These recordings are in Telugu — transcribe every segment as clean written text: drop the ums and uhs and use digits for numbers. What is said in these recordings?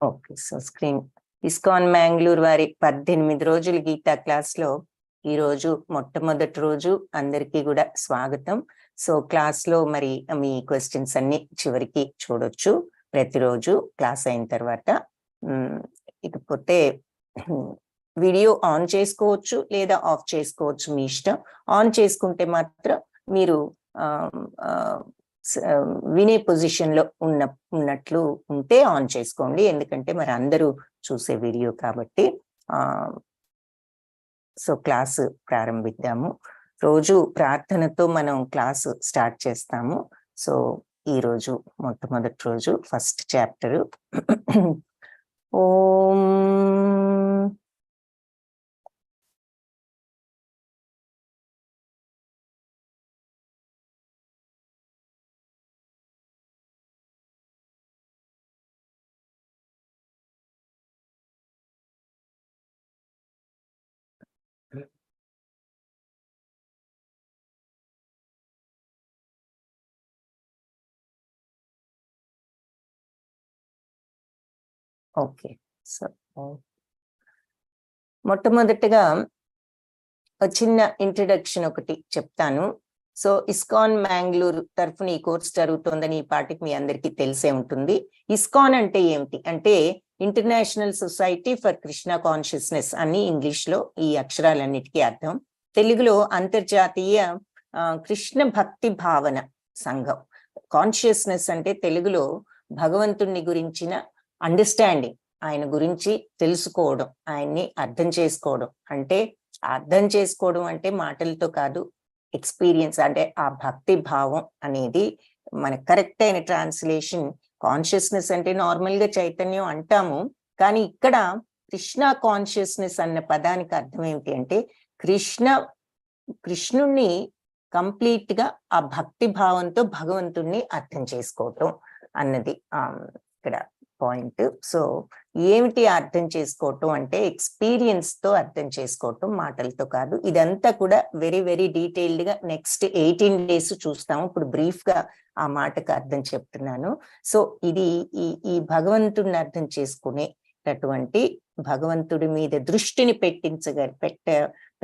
Okay, so screen ISKCON Mangalore వారి 18 రోజుల గీతా క్లాస్ లో ఈ రోజు మొట్టమొదటి రోజు అందరికీ కూడా స్వాగతం. సో క్లాస్ లో మరి మీ క్వశ్చన్స్ అన్ని చివరికి చూడొచ్చు ప్రతిరోజు క్లాస్ అయిన తర్వాత. ఇకపోతే వీడియో ఆన్ చేసుకోవచ్చు లేదా ఆఫ్ చేసుకోవచ్చు, మీ ఇష్టం. ఆన్ చేసుకుంటే మాత్రం మీరు వినే పొజిషన్ లో ఉన్నట్లు ఉంటే ఆన్ చేసుకోండి, ఎందుకంటే మరి అందరూ చూసే వీడియో కాబట్టి. సో క్లాసు ప్రారంభిద్దాము. రోజు ప్రార్థనతో మనం క్లాసు స్టార్ట్ చేస్తాము. సో ఈ రోజు మొట్టమొదటి రోజు ఫస్ట్ చాప్టర్. ఓం ఓకే, సో మొట్టమొదటిగా చిన్న ఇంట్రడక్షన్ ఒకటి చెప్తాను. సో ఇస్కాన్ మ్యాంగ్లూర్ తరఫున ఈ కోర్స్ జరుగుతోందని ఈ పాటికి మీ అందరికీ తెలిసే ఉంటుంది. ఇస్కాన్ అంటే ఏమిటి అంటే international society for Krishna consciousness అని ఇంగ్లీష్ లో ఈ అక్షరాలన్నిటికీ అర్థం. తెలుగులో అంతర్జాతీయ కృష్ణ భక్తి భావన సంఘం. కాన్షియస్నెస్ అంటే తెలుగులో భగవంతుణ్ణి గురించిన అండర్స్టాండింగ్, ఆయన గురించి తెలుసుకోవడం, ఆయన్ని అర్థం చేసుకోవడం. అంటే అర్థం చేసుకోవడం అంటే మాటలతో కాదు, ఎక్స్పీరియన్స్. అంటే ఆ భక్తి భావం అనేది మన కరెక్ట్ అయిన ట్రాన్స్లేషన్. కాన్షియస్నెస్ అంటే నార్మల్ గా చైతన్యం అంటాము, కానీ ఇక్కడ కృష్ణ కాన్షియస్నెస్ అన్న పదానికి అర్థం ఏమిటి అంటే కృష్ణుణ్ణి కంప్లీట్ గా ఆ భక్తి భావంతో భగవంతుణ్ణి అర్థం చేసుకోవటం అన్నది ఇక్కడ పాయింట్. సో ఏమిటి అర్థం చేసుకోవటం అంటే ఎక్స్పీరియన్స్ తో అర్థం చేసుకోవటం, మాటలతో కాదు. ఇదంతా కూడా వెరీ వెరీ డీటెయిల్డ్ గా నెక్స్ట్ 18 days చూస్తాము. ఇప్పుడు బ్రీఫ్ గా ఆ మాటకు అర్థం చెప్తున్నాను. సో ఇది ఈ భగవంతుడిని అర్థం చేసుకునేటటువంటి, భగవంతుడి మీద దృష్టిని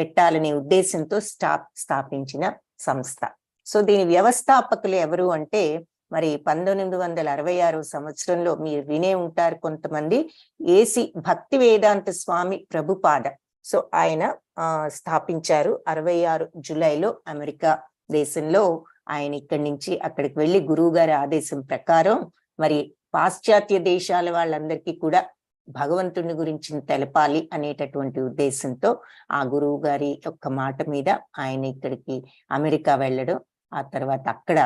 పెట్టాలనే ఉద్దేశంతో స్థాపించిన సంస్థ. సో దీని వ్యవస్థాపకులు ఎవరు అంటే మరి 1966 సంవత్సరంలో మీరు వినే ఉంటారు కొంతమంది, ఏసి భక్తి వేదాంత స్వామి ప్రభుపాద. సో ఆయన స్థాపించారు 66 జూలైలో అమెరికా దేశంలో. ఆయన ఇక్కడి నుంచి అక్కడికి వెళ్ళి గురువు గారి ఆదేశం ప్రకారం మరి పాశ్చాత్య దేశాల వాళ్ళందరికీ కూడా భగవంతుని గురించి తెలపాలి అనేటటువంటి ఉద్దేశంతో ఆ గురువు గారి యొక్క మాట మీద ఆయన ఇక్కడికి అమెరికా వెళ్ళడం. ఆ తర్వాత అక్కడ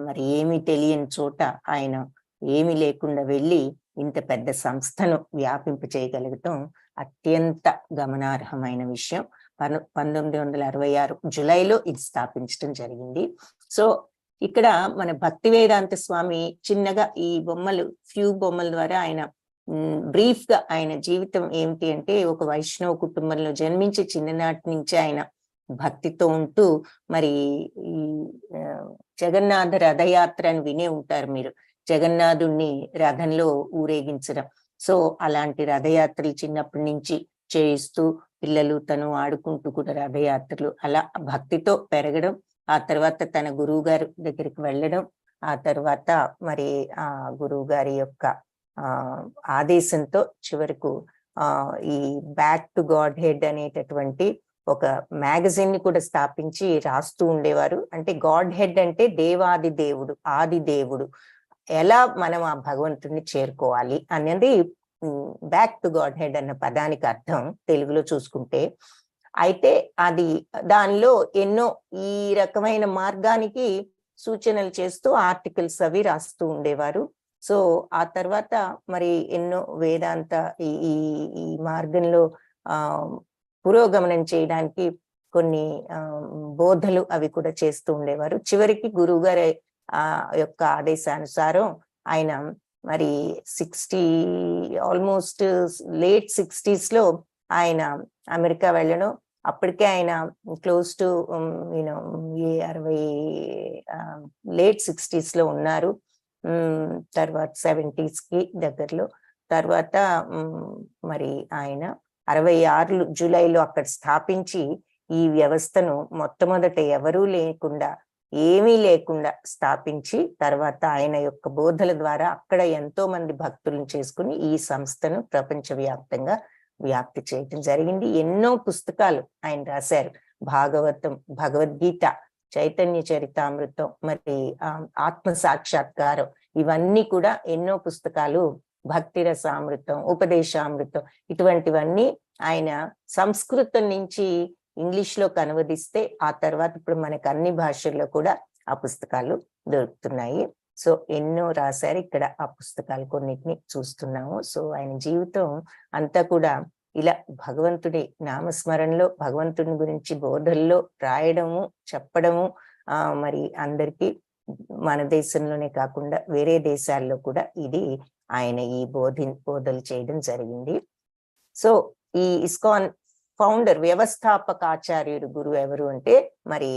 మరి ఏమీ తెలియని చోట ఆయన ఏమీ లేకుండా వెళ్ళి ఇంత పెద్ద సంస్థను వ్యాపింప చేయగలగటం అత్యంత గమనార్హమైన విషయం. 1966 జూలైలో ఇది స్థాపించడం జరిగింది. సో ఇక్కడ మన భక్తి వేదాంత స్వామి చిన్నగా ఈ ఫ్యూ బొమ్మల ద్వారా ఆయన బ్రీఫ్ గా ఆయన జీవితం ఏమిటి అంటే, ఒక వైష్ణవ కుటుంబంలో జన్మించి చిన్ననాటి నుంచి ఆయన భక్తితో ఉంటూ మరి ఈ జగన్నాథ రథయాత్ర అని వినే ఉంటారు మీరు, జగన్నాథుణ్ణి రథంలో ఊరేగించడం. సో అలాంటి రథయాత్రలు చిన్నప్పటి నుంచి చేయిస్తూ పిల్లలు తను ఆడుకుంటూ కూడా రథయాత్రలు అలా భక్తితో పెరగడం. ఆ తర్వాత తన గురువు గారి దగ్గరికి వెళ్ళడం. ఆ తర్వాత మరి ఆ గురువు గారి యొక్క ఆదేశంతో చివరకు ఈ బ్యాక్ టు గాడ్ హెడ్ అనేటటువంటి ఒక మ్యాగజైన్ ని కూడా స్థాపించి రాస్తూ ఉండేవారు. అంటే గాడ్ హెడ్ అంటే దేవాది దేవుడు, ఆది దేవుడు, ఎలా మనం ఆ భగవంతుడిని చేరుకోవాలి అనేది బ్యాక్ టు గాడ్ హెడ్ అన్న పదానికి అర్థం తెలుగులో చూసుకుంటే. అయితే దానిలో ఎన్నో ఈ రకమైన మార్గానికి సూచనలు చేస్తూ ఆర్టికల్స్ అవి రాస్తూ ఉండేవారు. సో ఆ తర్వాత మరి ఎన్నో వేదాంత ఈ మార్గంలో పురోగమనం చేయడానికి కొన్ని బోధలు అవి కూడా చేస్తూ ఉండేవారు. చివరికి గురువు గారి యొక్క ఆదేశానుసారం ఆయన మరి ఆల్మోస్ట్ లేట్ 60s లో ఆయన అమెరికా వెళ్ళడం. అప్పటికే ఆయన క్లోజ్ టు 60 లేట్ 60s లో ఉన్నారు. తర్వాత 70s కి దగ్గరలో. తర్వాత మరి ఆయన 66 జూలైలో అక్కడ స్థాపించి ఈ వ్యవస్థను మొట్టమొదట ఎవరూ లేకుండా, ఏమీ లేకుండా స్థాపించి, తర్వాత ఆయన యొక్క బోధల ద్వారా అక్కడ ఎంతో మంది భక్తులను చేసుకుని ఈ సంస్థను ప్రపంచవ్యాప్తంగా వ్యాప్తి చేయటం జరిగింది. ఎన్నో పుస్తకాలు ఆయన రాశారు. భాగవతం, భగవద్గీత, చైతన్య చరితామృతం, మరి ఆత్మ సాక్షాత్కారం, ఇవన్నీ కూడా ఎన్నో పుస్తకాలు, భక్తి రసామృతం, ఉపదేశామృతం, ఇటువంటివన్నీ ఆయన సంస్కృతం నుంచి ఇంగ్లీష్ లోకి అనువదిస్తే ఆ తర్వాత ఇప్పుడు మనకు అన్ని భాషల్లో కూడా ఆ పుస్తకాలు దొరుకుతున్నాయి. సో ఎన్నో రాశారు. ఇక్కడ ఆ పుస్తకాలు కొన్నిటిని చూస్తున్నాము. సో ఆయన జీవితం అంతా కూడా ఇలా భగవంతుడి నామస్మరణలో, భగవంతుని గురించి బోధల్లో రాయడము, చెప్పడము, మరి అందరికీ మన దేశంలోనే కాకుండా వేరే దేశాల్లో కూడా ఇది ఆయన ఈ బోధలు చేయడం జరిగింది. సో ఈ ఇస్కాన్ ఫౌండర్, వ్యవస్థాపక ఆచార్యుడు గురువు ఎవరు అంటే మరి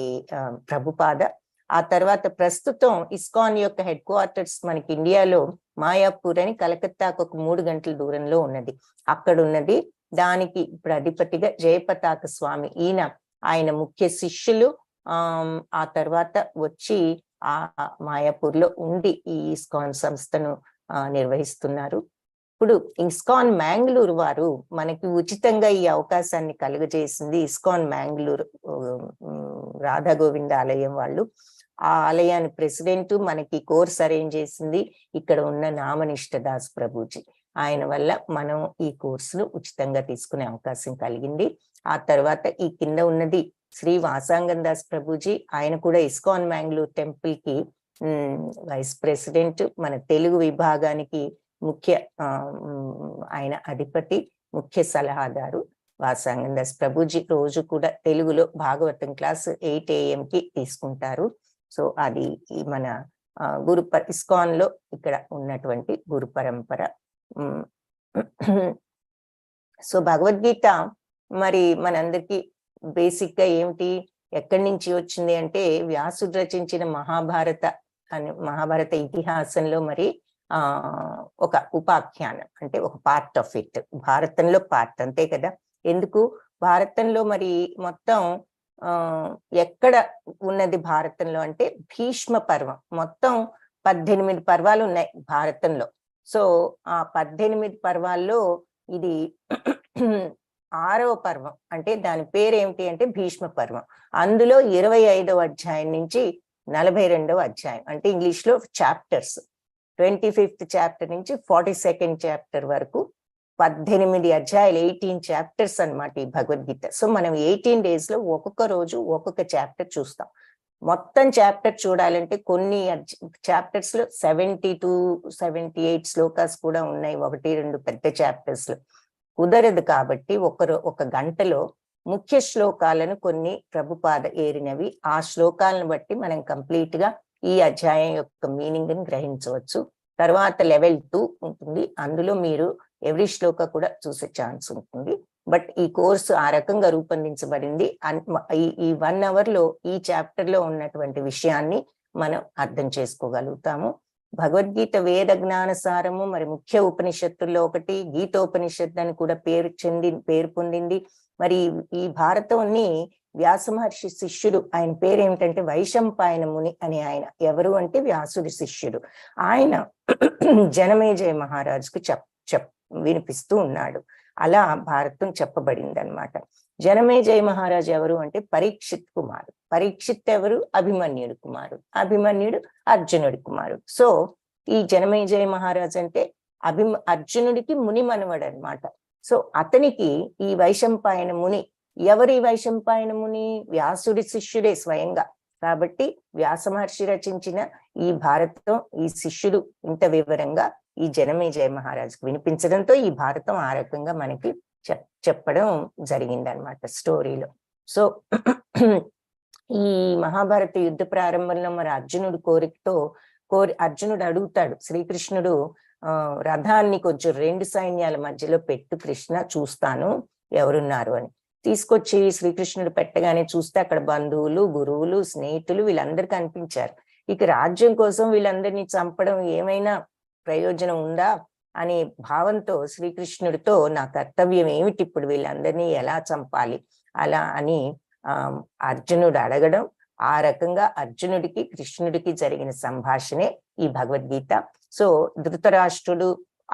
ప్రభుపాద. ఆ తర్వాత ప్రస్తుతం ఇస్కాన్ యొక్క హెడ్ క్వార్టర్స్ మనకి ఇండియాలో మాయాపూర్ అని కలకత్తాకు ఒక 3 గంటల దూరంలో ఉన్నది. అక్కడ ఉన్నది. దానికి ఇప్పుడు అధిపతిగా జయపతాక స్వామి, ఆయన ముఖ్య శిష్యులు ఆ తర్వాత వచ్చి ఆ మాయాపూర్ లో ఉండి ఈ ఇస్కాన్ సంస్థను నిర్వహిస్తున్నారు. ఇప్పుడు ఇస్కాన్ మ్యాంగ్లూరు వారు మనకి ఉచితంగా ఈ అవకాశాన్ని కలుగజేసింది. ఇస్కాన్ మ్యాంగ్లూరు రాధా గోవింద ఆలయం వాళ్ళు. ఆ ఆలయాన్ని ప్రెసిడెంట్ మనకి కోర్స్ అరేంజ్ చేసింది ఇక్కడ ఉన్న నామనిష్ట దాస్ ప్రభుజీ. ఆయన వల్ల మనం ఈ కోర్సును ఉచితంగా తీసుకునే అవకాశం కలిగింది. ఆ తర్వాత ఈ కింద ఉన్నది శ్రీ వాసాంగం దాస్ ప్రభుజీ. ఆయన కూడా ఇస్కాన్ మ్యాంగ్లూర్ టెంపుల్ కి వైస్ ప్రెసిడెంట్, మన తెలుగు విభాగానికి ముఖ్య ఆయన అధిపతి, ముఖ్య సలహాదారు వాసాంగం దాస్ ప్రభుజీ. రోజు కూడా తెలుగులో భాగవతం క్లాస్ 8 AM కి తీసుకుంటారు. సో అది మన ఇస్కాన్ లో ఇక్కడ ఉన్నటువంటి గురు పరంపర. సో భగవద్గీత మరి మనందరికి బేసిక్ గా ఏమిటి, ఎక్కడి నుంచి వచ్చింది అంటే వ్యాసుడు రచించిన మహాభారత ఇతిహాసంలో మరి ఒక ఉపాఖ్యానం, అంటే ఒక పార్ట్ ఆఫ్ ఇట్, భారతంలో పార్ట్, అంతే కదా. ఎందుకు భారతంలో మరి మొత్తం ఎక్కడ ఉన్నది భారతంలో అంటే భీష్మ పర్వం, మొత్తం 18 పర్వాలు ఉన్నాయి భారతంలో. సో ఆ 18 పర్వాల్లో ఇది 6వ పర్వం, అంటే దాని పేరేమిటి అంటే భీష్మ పర్వం. అందులో 25వ అధ్యాయం నుంచి 42వ అధ్యాయం, అంటే ఇంగ్లీష్ లో చాప్టర్స్, 25th చాప్టర్ నుంచి 42nd చాప్టర్ వరకు 18 అధ్యాయాలు, 18 చాప్టర్స్ అన్నమాట ఈ భగవద్గీత. సో మనం 18 days లో ఒక్కొక్క రోజు ఒక్కొక్క చాప్టర్ చూస్తాం. మొత్తం చాప్టర్ చూడాలంటే కొన్ని చాప్టర్స్ లో 70 to 78 శ్లోకాస్ కూడా ఉన్నాయి, 1-2 పెద్ద చాప్టర్స్ లో. కుదరదు కాబట్టి ఒక గంటలో ముఖ్య శ్లోకాలను కొన్ని ప్రభుపాద ఏరినవి, ఆ శ్లోకాలను బట్టి మనం కంప్లీట్ గా ఈ అధ్యాయం యొక్క మీనింగ్ ని గ్రహించవచ్చు. తర్వాత లెవెల్ 2 ఉంటుంది, అందులో మీరు ఎవ్రీ శ్లోక కూడా చూసే ఛాన్స్ ఉంటుంది. బట్ ఈ కోర్సు ఆ రకంగా రూపొందించబడింది. ఈ 1 hour లో ఈ చాప్టర్ లో ఉన్నటువంటి విషయాన్ని మనం అర్థం చేసుకోగలుగుతాము. భగవద్గీత వేద జ్ఞాన సారము, మరి ముఖ్య ఉపనిషత్తుల్లో ఒకటి గీతోపనిషత్తు అని కూడా పేరు పొందింది. మరి ఈ భారతాన్ని వ్యాస మహర్షి శిష్యుడు, ఆయన పేరు ఏమిటంటే వైశంపాయన ముని అని. ఆయన ఎవరు అంటే వ్యాసుడి శిష్యుడు. ఆయన జనమేజయ మహారాజుకు వినిపిస్తూ ఉన్నాడు. అలా భారతం చెప్పబడింది అనమాట. జనమేజయ మహారాజు ఎవరు అంటే పరీక్షిత్ కుమారుడు. పరీక్షిత్ ఎవరు? అభిమన్యుడు కుమారుడు. అభిమన్యుడు అర్జునుడి కుమారుడు. సో ఈ జనమేజయ మహారాజు అంటే అర్జునుడికి ముని మనవడు అనమాట. సో అతనికి ఈ వైశంపాయన ముని, ఎవరి వైశంపాయన ముని? వ్యాసుడి శిష్యుడే స్వయంగా. కాబట్టి వ్యాస మహర్షి రచించిన ఈ భారతం ఈ శిష్యుడు ఇంత వివరంగా ఈ జనమేజయ మహారాజుకు వినిపించడంతో ఈ భారతం ఆ రకంగా మనకి చెప్పడం జరిగిందనమాట స్టోరీలో. సో ఈ మహాభారత యుద్ధ ప్రారంభంలో మరి అర్జునుడు అర్జునుడు అడుగుతాడు, శ్రీకృష్ణుడు రథాన్ని కొంచెం 2 సైన్యాల మధ్యలో పెట్టు కృష్ణ, చూస్తాను ఎవరున్నారు అని. తీసుకొచ్చి శ్రీకృష్ణుడు పెట్టగానే చూస్తే అక్కడ బంధువులు, గురువులు, స్నేహితులు వీళ్ళందరూ కనిపించారు. ఇక రాజ్యం కోసం వీళ్ళందరినీ చంపడం ఏమైనా ప్రయోజనం ఉందా? అనే భావంతో శ్రీకృష్ణుడితో నా కర్తవ్యం ఏమిటి, ఇప్పుడు వీళ్ళందరినీ ఎలా చంపాలి అలా అని అర్జునుడు అడగడం, ఆ రకంగా అర్జునుడికి కృష్ణుడికి జరిగిన సంభాషణే ఈ భగవద్గీత. సో ధృతరాష్ట్రుడు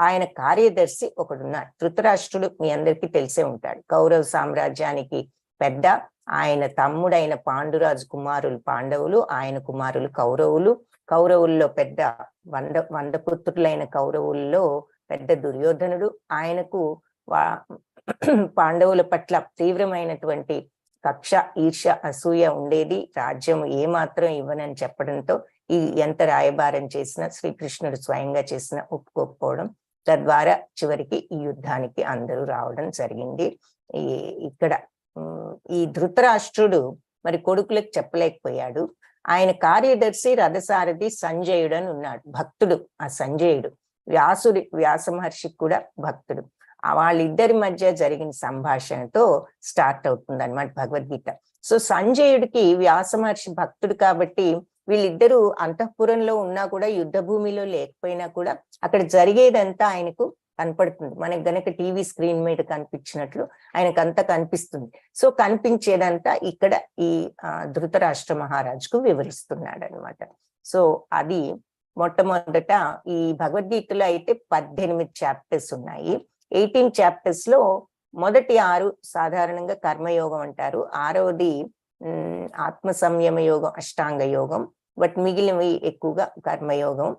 ఆయన కార్యదర్శి ఒకడున్నాడు. ధృతరాష్ట్రుడు మీ అందరికీ తెలిసే ఉంటాడు, కౌరవ సామ్రాజ్యానికి పెద్ద. ఆయన తమ్ముడైన పాండురాజు కుమారులు పాండవులు, ఆయన కుమారులు కౌరవులు. కౌరవుల్లో పెద్ద వంద పుత్రులైన కౌరవుల్లో పెద్ద దుర్యోధనుడు. ఆయనకు పాండవుల పట్ల తీవ్రమైనటువంటి కక్ష, ఈర్ష, అసూయ ఉండేది. రాజ్యం ఏమాత్రం ఇవ్వనని చెప్పడంతో ఎంత రాయబారం చేసినా శ్రీకృష్ణుడు స్వయంగా చేసిన ఒప్పుకోకపోవడం, తద్వారా చివరికి ఈ యుద్ధానికి అందరూ రావడం జరిగింది. ఇక్కడ ఈ ధృతరాష్ట్రుడు మరి కొడుకులకు చెప్పలేకపోయాడు. ఆయన కార్యదర్శి రథసారథి సంజయుడు అని ఉన్నాడు, భక్తుడు. ఆ సంజయుడు వ్యాస మహర్షికి కూడా భక్తుడు. వాళ్ళిద్దరి మధ్య జరిగిన సంభాషణతో స్టార్ట్ అవుతుంది అన్నమాట భగవద్గీత. సో సంజయుడికి వ్యాస మహర్షి భక్తుడు కాబట్టి వీళ్ళిద్దరూ అంతఃపురంలో ఉన్నా కూడా, యుద్ధ భూమిలో లేకపోయినా కూడా అక్కడ జరిగేదంతా ఆయనకు కనపడుతుంది. మనకు గనక టీవీ స్క్రీన్ మీద కనిపించినట్లు ఆయనకు అంతా కనిపిస్తుంది. సో కనిపించేదంతా ఇక్కడ ఈ ధృతరాష్ట్ర మహారాజుకు వివరిస్తున్నాడు అనమాట. సో అది మొట్టమొదట ఈ భగవద్గీతలో అయితే 18 చాప్టర్స్ ఉన్నాయి. 18 చాప్టర్స్ లో మొదటి 6 సాధారణంగా కర్మయోగం అంటారు, 6వది ఆత్మ సంయమ యోగం, అష్టాంగ యోగం. బట్ మిగిలినవి ఎక్కువగా కర్మయోగం.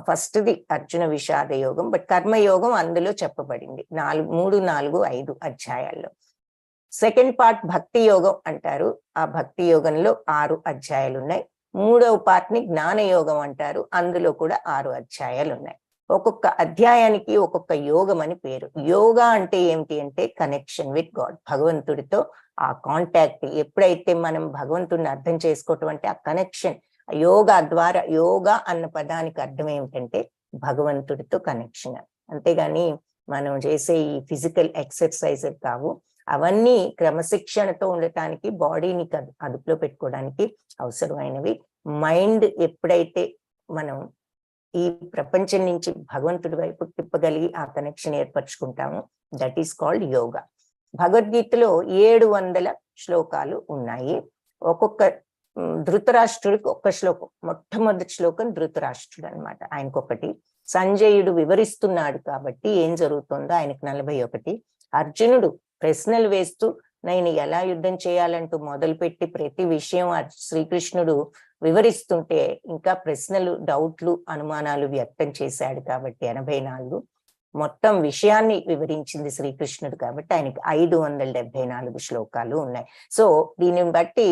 ఫస్ట్ది అర్జున విషాద యోగం, బట్ కర్మయోగం అందులో చెప్పబడింది 3, 4, 5 అధ్యాయాల్లో. సెకండ్ పార్ట్ భక్తి యోగం అంటారు, ఆ భక్తి యోగంలో 6 అధ్యాయాలు ఉన్నాయి. 3వ పార్ట్ ని జ్ఞాన యోగం అంటారు, అందులో కూడా 6 అధ్యాయాలు ఉన్నాయి. ఒక్కొక్క అధ్యాయానికి ఒక్కొక్క యోగం అని పేరు. యోగా అంటే ఏమిటి అంటే కనెక్షన్ విత్ గాడ్, భగవంతుడితో ఆ కాంటాక్ట్. ఎప్పుడైతే మనం భగవంతుడిని అర్థం చేసుకోవటం అంటే ఆ కనెక్షన్, యోగా ద్వారా. యోగా అన్న పదానికి అర్థం ఏమిటంటే భగవంతుడితో కనెక్షన్. అంతేగాని మనం చేసే ఈ ఫిజికల్ ఎక్సర్సైజ్ కావు. అవన్నీ క్రమశిక్షణతో ఉండటానికి, బాడీని అదుపులో పెట్టుకోవడానికి అవసరమైనవి. మైండ్ ఎప్పుడైతే మనం ఈ ప్రపంచం నుంచి భగవంతుడి వైపు తిప్పగలిగి ఆ కనెక్షన్ ఏర్పరచుకుంటాము, దట్ ఈస్ కాల్డ్ యోగా. భగవద్గీతలో 700 శ్లోకాలు ఉన్నాయి. ఒక్కొక్క ధృతరాష్ట్రుడికి ఒక్క శ్లోకం. మొట్టమొదటి శ్లోకం ధృతరాష్ట్రుడు అనమాట, ఆయనకొకటి. సంజయుడు వివరిస్తున్నాడు కాబట్టి ఏం జరుగుతుందో ఆయనకు 41. అర్జునుడు ప్రశ్నలు వేస్తూ నేను ఎలా యుద్ధం చేయాలంటూ మొదలుపెట్టి ప్రతి విషయం శ్రీకృష్ణుడు వివరిస్తుంటే ఇంకా ప్రశ్నలు, డౌట్లు, అనుమానాలు వ్యక్తం చేశాడు కాబట్టి 84. మొత్తం విషయాన్ని వివరించింది శ్రీకృష్ణుడు కాబట్టి ఆయనకి 574 శ్లోకాలు ఉన్నాయి. సో దీనిని బట్టి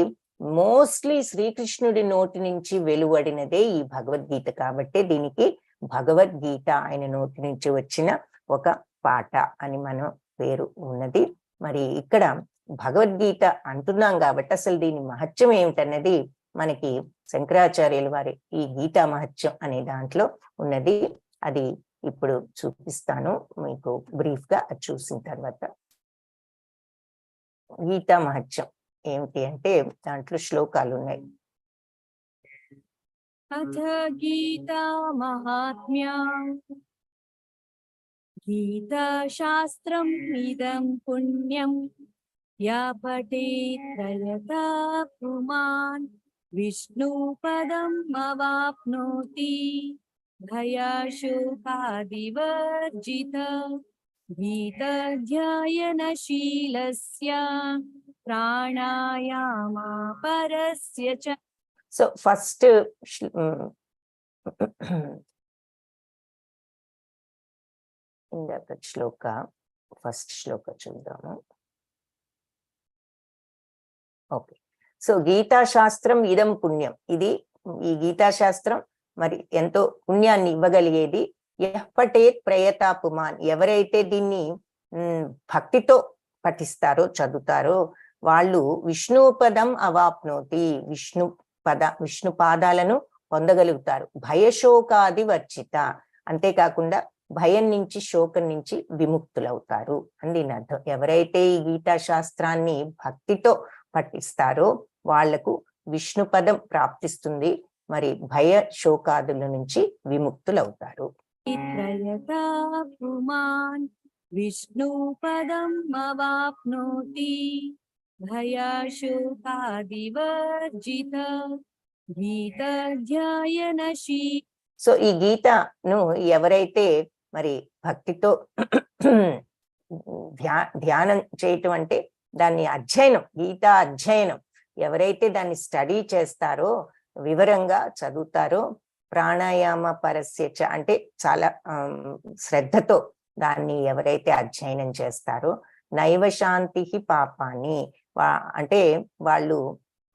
మోస్ట్లీ శ్రీకృష్ణుడి నోటి నుంచి వెలువడినదే ఈ భగవద్గీత కాబట్టి దీనికి భగవద్గీత, ఆయన నోటి నుంచి వచ్చిన ఒక పాట అని మన పేరు ఉన్నది. మరి ఇక్కడ భగవద్గీత అంటున్నాం కాబట్టి అసలు దీని మహత్యం ఏమిటన్నది మనకి శంకరాచార్యుల వారి ఈ గీతా మహత్యం అనే దాంట్లో ఉన్నది. అది ఇప్పుడు చూపిస్తాను మీకు బ్రీఫ్ గా. అది చూసిన తర్వాత గీతా మహత్యం ఏమిటి అంటే దాంట్లో శ్లోకాలు ఉన్నాయి. అథ గీతా మహాత్మ్యా గీతా శాస్త్రం ఇదం పుణ్యం యా పఠేత్ ప్రయతా పుమాన్ విష్ణు పదం అవాప్నోతి భయశోకాదివర్జిత గీతాధ్యాయనశీలస్య ప్రాణాయామా పరస్య చ. సో ఫస్ట్ ఇందాక ఫస్ట్ శ్లోక చూద్దాము. ఓకే. సో గీతాశాస్త్రం ఇదం పుణ్యం, ఇది ఈ గీతాశాస్త్రం మరి ఎంతో పుణ్యాన్ని ఇవ్వగలిగేది. యః పఠేత్ ప్రయతా పుమాన్, ఎవరైతే దీన్ని భక్తితో పఠిస్తారో, చదువుతారో వాళ్ళు విష్ణుపదం అవాప్నోతి, విష్ణు పాదాలను పొందగలుగుతారు. భయశోకాది వర్జిత, అంతేకాకుండా భయం నుంచి, శోకం నుంచి విముక్తులవుతారు అని దీని అర్థం. ఎవరైతే ఈ గీతా శాస్త్రాన్ని భక్తితో పఠిస్తారో వాళ్లకు విష్ణుపదం ప్రాప్తిస్తుంది, మరి భయ శోకాదుల నుంచి విముక్తులవుతారు. त्रयता पुमान् विष्णुपदम् अवाप्नोति भयशोकादिवर्जित गीताध्ययनशी. సో ఈ గీతను ఎవరైతే మరి భక్తితో ధ్యానం చేయటం అంటే దాన్ని అధ్యయనం, గీతా అధ్యయనం ఎవరైతే దాన్ని స్టడీ చేస్తారో, వివరంగా చదువుతారో, ప్రాణాయామ పరస్యచ అంటే చాలా శ్రద్ధతో దాన్ని ఎవరైతే అధ్యయనం చేస్తారో, నైవ శాంతి పాపాని అంటే వాళ్ళు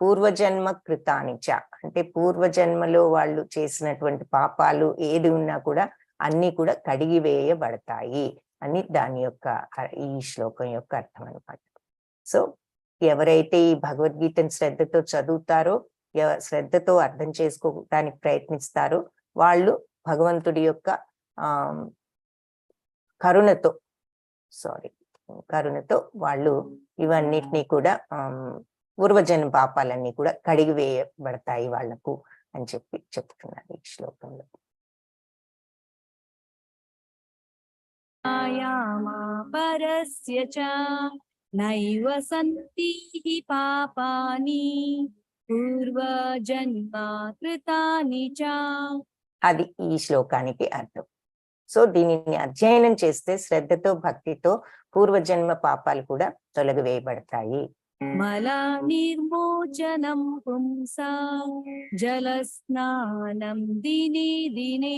పూర్వజన్మ కృతానిచ అంటే పూర్వజన్మలో వాళ్ళు చేసినటువంటి పాపాలు ఏది ఉన్నా కూడా అన్ని కూడా కడిగివేయబడతాయి అని దాని యొక్క ఈ శ్లోకం యొక్క అర్థం అన్నమాట. సో ఎవరైతే ఈ భగవద్గీతను శ్రద్ధతో చదువుతారో, శ్రద్ధతో అర్థం చేసుకోవడానికి ప్రయత్నిస్తారో వాళ్ళు భగవంతుడి యొక్క కరుణతో వాళ్ళు ఇవన్నిటినీ కూడా పూర్వజన్మ పాపాలన్నీ కూడా కడిగివేయబడతాయి వాళ్లకు అని చెప్తున్నారు ఈ శ్లోకంలో. పరస్య చ నైవ సంతి పాపాని పూర్వజన్మ కృతాని చ. అది ఈ శ్లోకానికి అర్థం. సో దీనిని అధ్యయనం చేస్తే శ్రద్ధతో భక్తితో పూర్వజన్మ పాపాలు కూడా తొలగివేయబడతాయి. మల నిర్మోచనం పుంసా జలస్నానం దినే దినే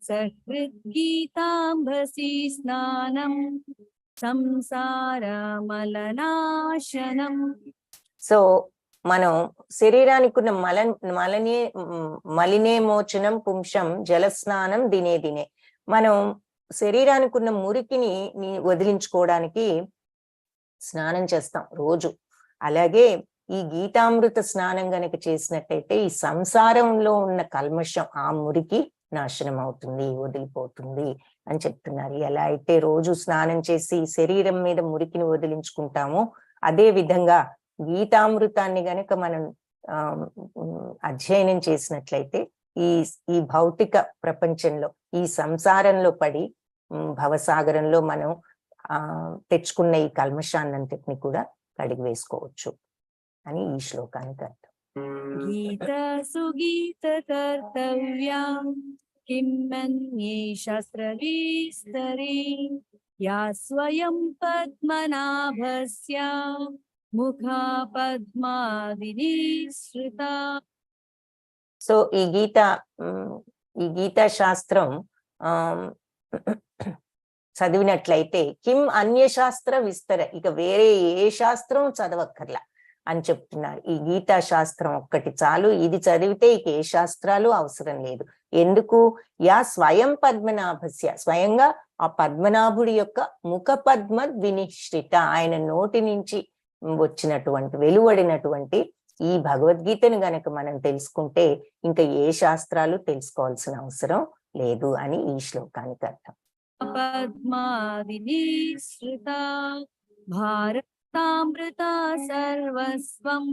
సకృద్గీతాంబసి స్నానం సంసార మలనాశనం. సో మనం శరీరానికి ఉన్న మలినేమోచనం పుంసం జలస్నానం దినే దినే, మనం శరీరానికి ఉన్న మురికిని వదిలించుకోవడానికి స్నానం చేస్తాం రోజు. అలాగే ఈ గీతామృత స్నానం గనక చేసినట్టయితే ఈ సంసారంలో ఉన్న కల్మషం, ఆ మురికి నాశనం అవుతుంది, వదిలిపోతుంది అని చెప్తున్నారు. ఎలా అయితే రోజు స్నానం చేసి శరీరం మీద మురికిని వదిలించుకుంటామో, అదే విధంగా గీతామృతాన్ని గనక మనం అధ్యయనం చేసినట్లయితే ఈ భౌతిక ప్రపంచంలో, ఈ సంసారంలో పడి భవసాగరంలో మనం తెచ్చుకున్న ఈ కల్మషాన్నంతటిని కూడా కడిగి వేసుకోవచ్చు అని ఈ శ్లోకానికి అర్థం. గీత సుగీత కర్తవ్యా కిమన్యే శాస్త్ర విస్తరే యా స్వయం పద్మనాభస్య ముఖ పద్మాదినిశ్రుత. సో ఈ గీతా శాస్త్రం చదివినట్లయితే కిం అన్యశాస్త్ర విస్తర, ఇక వేరే ఏ శాస్త్రం చదవక్కర్లా అని చెప్తున్నారు. ఈ గీతా శాస్త్రం ఒక్కటి చాలు, ఇది చదివితే ఇక ఏ శాస్త్రాలు అవసరం లేదు. ఎందుకు? యా స్వయం పద్మనాభస్య, స్వయంగా ఆ పద్మనాభుడి యొక్క ముఖ పద్మ ద్వినిశ్రిత, ఆయన నోటి నుంచి వచ్చినటువంటి వెలువడినటువంటి ఈ భగవద్గీతను గనక మనం తెలుసుకుంటే ఇంకా ఏ శాస్త్రాలు తెలుసుకోవాల్సిన అవసరం లేదు అని ఈ శ్లోకానికి అర్థం. పద్మాదినిశ్రుత భారతామృత సర్వస్వం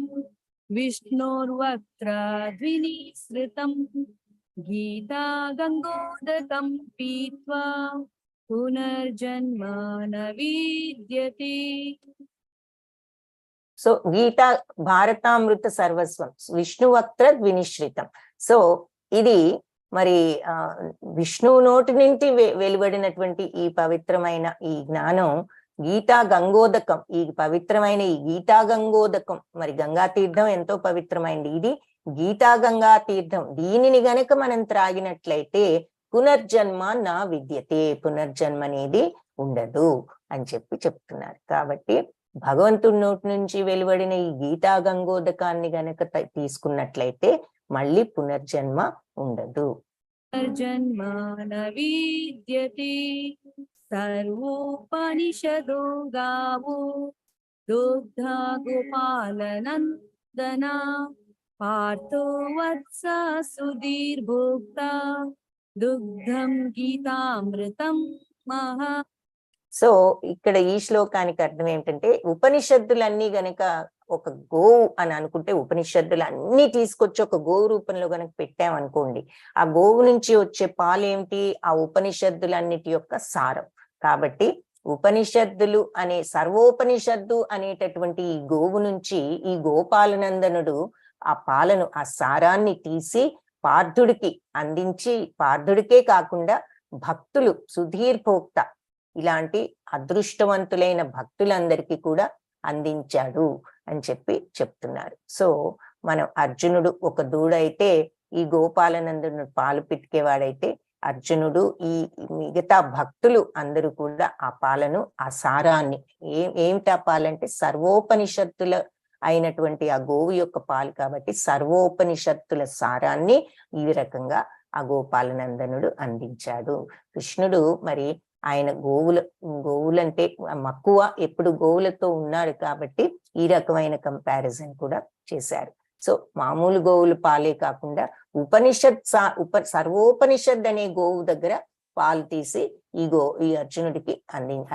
విష్ణోర్వక్త్ర ద్వినిశ్రుతం గీతా గంగోదకం పీత్వా పునర్జన్మ న విద్యతే. సో గీత భారతామృత సర్వస్వం విష్ణువక్త్ర ద్వినిశ్రితం. సో ఇది మరి విష్ణువు నోటి నుంచి వెలువడినటువంటి ఈ పవిత్రమైన ఈ జ్ఞానం గీతా గంగోదకం, ఈ పవిత్రమైన ఈ గీతా గంగోదకం, మరి గంగా తీర్థం ఎంతో పవిత్రమైనది, ఇది గీతా గంగా తీర్థం. దీనిని గనక మనం త్రాగినట్లయితే పునర్జన్మ నా విద్యతే, పునర్జన్మ అనేది ఉండదు అని చెప్తున్నారు. కాబట్టి భగవంతుడి నోటి నుంచి వెలువడిన ఈ గీతా గంగోదకాన్ని గనక తీసుకున్నట్లయితే మళ్ళీ పునర్జన్మ ఉండదు. పునర్జన్మ న విద్యతే సర్వోపనిషదో గావో దుగ్ధ గోపాలనందనా పార్థో వత్స సుధీర్భోక్త దుగ్ధం గీతామృతం మహా. సో ఇక్కడ ఈ శ్లోకానికి అర్థం ఏమిటంటే, ఉపనిషత్తులన్నీ గనక ఒక గోవు అని అనుకుంటే, ఉపనిషత్తులు అన్ని తీసుకొచ్చి ఒక గోవు రూపంలో గనక పెట్టామనుకోండి, ఆ గోవు నుంచి వచ్చే పాలు ఏమిటి? ఆ ఉపనిషత్తులన్నిటి యొక్క సారం. కాబట్టి ఉపనిషత్తులు అనే సర్వోపనిషత్తు అనేటటువంటి ఈ గోవు నుంచి ఈ గోపాలనందనుడు ఆ పాలను, ఆ సారాన్ని తీసి పార్థుడికి అందించి, పార్థుడికే కాకుండా భక్తులు సుధీర్భోక్త ఇలాంటి అదృష్టవంతులైన భక్తులందరికీ కూడా అందించాడు అని చెప్తున్నారు. సో మనం అర్జునుడు ఒక దూడైతే, ఈ గోపాలనందుడు పాలు పితికేవాడైతే, అర్జునుడు ఈ మిగతా భక్తులు అందరూ కూడా ఆ పాలను, ఆ సారాన్ని, ఏమిటి ఆ పాలంటే సర్వోపనిషత్తుల అయినటువంటి ఆ గోవు యొక్క పాలు కాబట్టి సర్వోపనిషత్తుల సారాన్ని ఈ రకంగా ఆ గోపాలనందనుడు అందించాడు. కృష్ణుడు మరి ఆయన గోవులంటే మక్కువ, ఎప్పుడు గోవులతో ఉన్నాడు కాబట్టి ఈ రకమైన కంపారిజన్ కూడా చేశారు. సో మామూలు గోవులు పాలే కాకుండా సర్వోపనిషత్ అనే గోవు దగ్గర పాలు తీసి ఈ అర్జునుడికి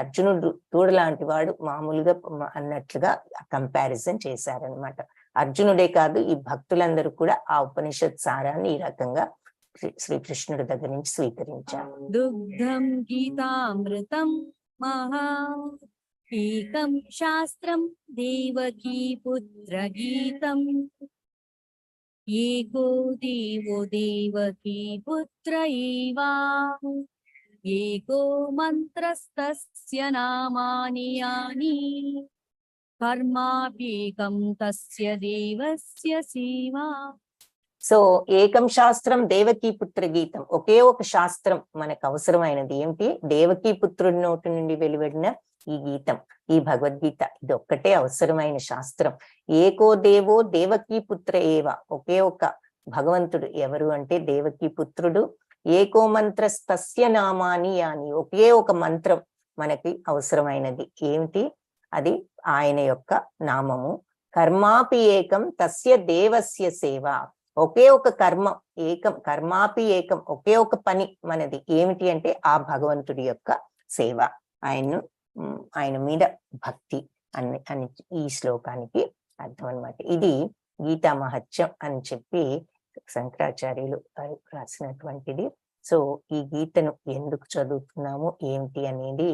అర్జునుడు దూడలాంటి వాడు మామూలుగా అన్నట్లుగా కంపారిజన్ చేశారనమాట. అర్జునుడే కాదు, ఈ భక్తులందరూ కూడా ఆ ఉపనిషత్ సారాన్ని ఈ రకంగా శ్రీకృష్ణుడి దగ్గర నుంచి స్వీకరించారు. దుగ్ధం గీతామృతం మహా ఏకం శాస్త్రం దేవకీ పుత్ర గీతం ఏకో దేవో దేవకీ పుత్ర ఏవా ఏకో మంత్రస్తస్య నామాని యాని కర్మాప్యేకం తస్య దేవస్య సేవా. సో ఏకం శాస్త్రం దేవకీ పుత్ర గీతం, ఒకే ఒక శాస్త్రం మనకు అవసరమైనది ఏమిటి? దేవకీ పుత్రుడి నోటి నుండి వెలువడిన ఈ గీతం, ఈ భగవద్గీత, ఇది ఒక్కటే అవసరమైన శాస్త్రం. ఏకో దేవో దేవకీ పుత్ర ఏవ, ఒకే ఒక భగవంతుడు ఎవరు అంటే దేవకీ పుత్రుడు. ఏకో మంత్రస్తస్య నామాని యాని, ఒకే ఒక మంత్రం మనకి అవసరమైనది ఏమిటి? అది ఆయన యొక్క నామము. కర్మాపి ఏకం తస్య దేవస్య సేవ, ఒకే ఒక కర్మాపి ఏకం, ఒకే ఒక పని మనది ఏమిటి అంటే ఆ భగవంతుడి యొక్క సేవ, ఆయన మీద భక్తి అని ఈ శ్లోకానికి అర్థం అనమాట. ఇది గీతా మహత్యం అని చెప్పి శంకరాచార్యులు రాసినటువంటిది. సో ఈ గీతను ఎందుకు చదువుతున్నాము ఏమిటి అనేది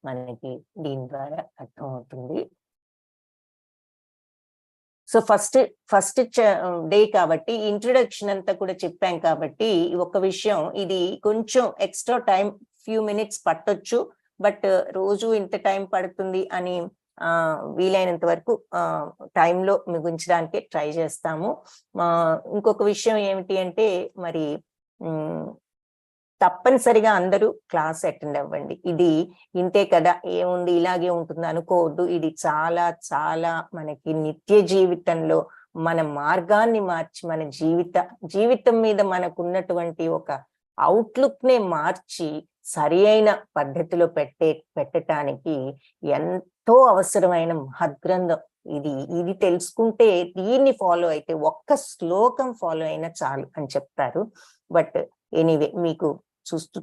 మనకి దీని ద్వారా అర్థం అవుతుంది. సో ఫస్ట్ డే కాబట్టి ఇంట్రొడక్షన్ అంతా కూడా చెప్పాం కాబట్టి ఒక విషయం, ఇది కొంచెం ఎక్స్ట్రా టైం, ఫ్యూ మినిట్స్ పట్టొచ్చు, బట్ రోజు ఇంత టైం పడుతుంది అని వీలైనంత వరకు టైంలో ముగించడానికి ట్రై చేస్తాము. ఇంకొక విషయం ఏమిటి అంటే, మరి తప్పనిసరిగా అందరూ క్లాస్ అటెండ్ అవ్వండి. ఇది ఇంతే కదా, ఏముంది ఇలాగే ఉంటుంది అనుకోవద్దు. ఇది చాలా చాలా మనకి నిత్య జీవితంలో మన మార్గాన్ని మార్చి, మన జీవితం మీద మనకున్నటువంటి ఒక అవుట్లుక్ నే మార్చి సరి అయిన పద్ధతిలో పెట్టడానికి ఎంతో అవసరమైన మహద్గ్రంథం ఇది తెలుసుకుంటే, దీన్ని ఫాలో అయితే, ఒక్క శ్లోకం ఫాలో అయినా చాలు అని చెప్తారు. బట్ ఎనీవే, మీకు చూస్తూ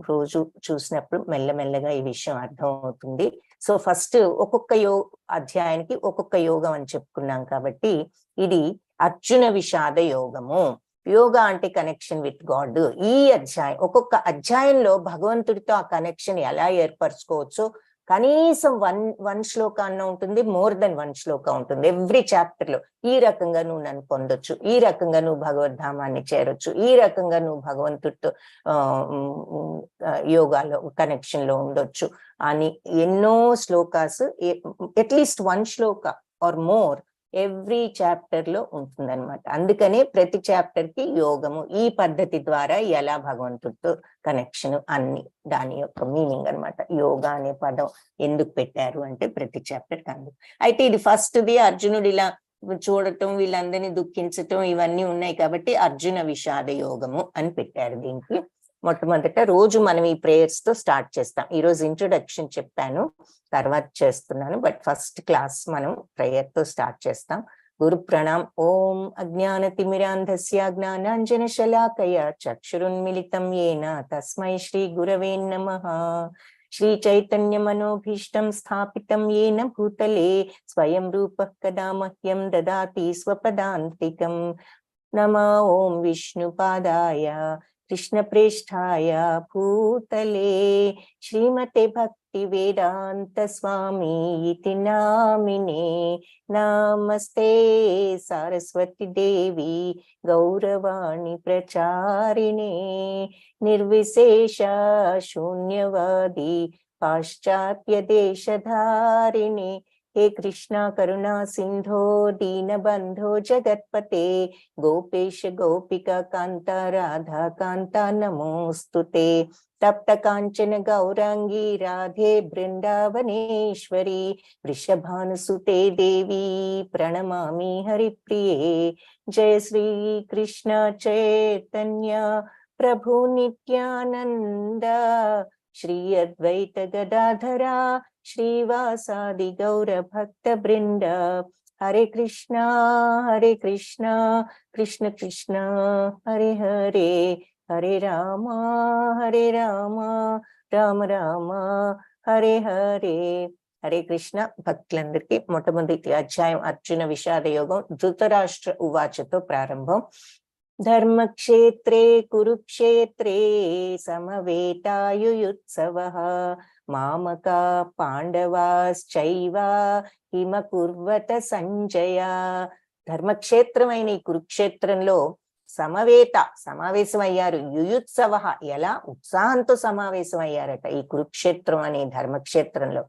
రోజు చూసినప్పుడు మెల్లమెల్లగా ఈ విషయం అర్థం అవుతుంది. సో ఫస్ట్ ఒక్కొక్క అధ్యాయానికి ఒక్కొక్క యోగం అని చెప్పుకున్నాం కాబట్టి, ఇది అర్జున విషాద యోగము. యోగా అంటే కనెక్షన్ విత్ గాడ్. ఈ అధ్యాయం, ఒక్కొక్క అధ్యాయంలో భగవంతుడితో ఆ కనెక్షన్ ఎలా ఏర్పరచుకోవచ్చో కనీసం వన్ శ్లోక అన్న ఉంటుంది, మోర్ దెన్ 1 శ్లోక ఉంటుంది ఎవ్రీ చాప్టర్ లో. ఈ రకంగా నువ్వు నన్ను పొందొచ్చు, ఈ రకంగా నువ్వు భగవద్ధామాన్ని చేరొచ్చు, ఈ రకంగా నువ్వు భగవంతుడితో యోగాలో కనెక్షన్ లో ఉండొచ్చు అని ఎన్నో శ్లోకాస్, అట్లీస్ట్ 1 శ్లోక ఆర్ మోర్ ఎవ్రీ చాప్టర్ లో ఉంటుందన్నమాట. అందుకనే ప్రతి చాప్టర్ కి యోగము, ఈ పద్ధతి ద్వారా ఎలా భగవంతుడితో కనెక్షన్, అన్ని దాని యొక్క మీనింగ్ అనమాట. యోగా అనే పదం ఎందుకు పెట్టారు అంటే ప్రతి చాప్టర్ కందు. అయితే ఇది ఫస్ట్ది, అర్జునుడు ఇలా చూడటం, వీళ్ళందరినీ దుఃఖించటం, ఇవన్నీ ఉన్నాయి కాబట్టి అర్జున విషాద యోగము అని పెట్టారు. దీనికి మొట్టమొదట రోజు మనం ఈ ప్రేయర్స్ తో స్టార్ట్ చేస్తాం. ఈ రోజు ఇంట్రొడక్షన్ చెప్పాను, తర్వాత చేస్తున్నాను, బట్ ఫస్ట్ క్లాస్ మనం ప్రేయర్ తో స్టార్ట్ చేస్తాం. గురు ప్రణామ్. ఓం అజ్ఞాన తిమిరాంధస్య జ్ఞానాంజన శలాకయ చక్షురున్మిలితం యేన తస్మై శ్రీ గురవే నమః. శ్రీ చైతన్య మనోభీష్టం స్థాపితం येन భూతలే స్వయం రూపః కదా మహ్యం దదాతి స్వపదాంతికం. నమో ఓం విష్ణుపాదాయ కృష్ణప్రేష్ఠాయ భూతలే శ్రీమతే భక్తి వేదాంత స్వామి ఇతి నామినే. నమస్తే సరస్వతి దేవి గౌరవాణి ప్రచారిణే నిర్విశేష శూన్యవాది పాశ్చాత్య దేశధారిణే. हे कृष्णा करुणा सिंधो दीनबंधो जगत्पते गोपेश गोपिका कांता राधा कांता नमोस्तुते. तप्त कांचन गौरांगी राधे बृंदावनेश्वरी वृषभानुसुते देवी प्रणमामि हरिप्रिये. जय श्री कृष्ण चैतन्य प्रभु नित्यानंद श्री अद्वैत गदाधरा श्रीवासादि गौर भक्त वृंद. हरे कृष्णा कृष्ण कृष्ण हरे हरे हरे राम राम राम हरे हरे. హరే కృష్ణ భక్తులందరికీ మొట్టమొదటి అధ్యాయం అర్జున విషాద యోగం ధృతరాష్ట్ర ఉవాచతో ప్రారంభం. ధర్మక్షేత్రే కురుక్షేత్రే సమవేతాయుయుత్సవః మామకా పాండవాశ్చైవ హిమ కుర్వత సంజయ. ధర్మక్షేత్రమైన ఈ కురుక్షేత్రంలో సమావేశమయ్యారు. యుయుత్సవ ఎలా ఉత్సాహంతో సమావేశమయ్యారట ఈ కురుక్షేత్రం అనే ధర్మక్షేత్రంలో.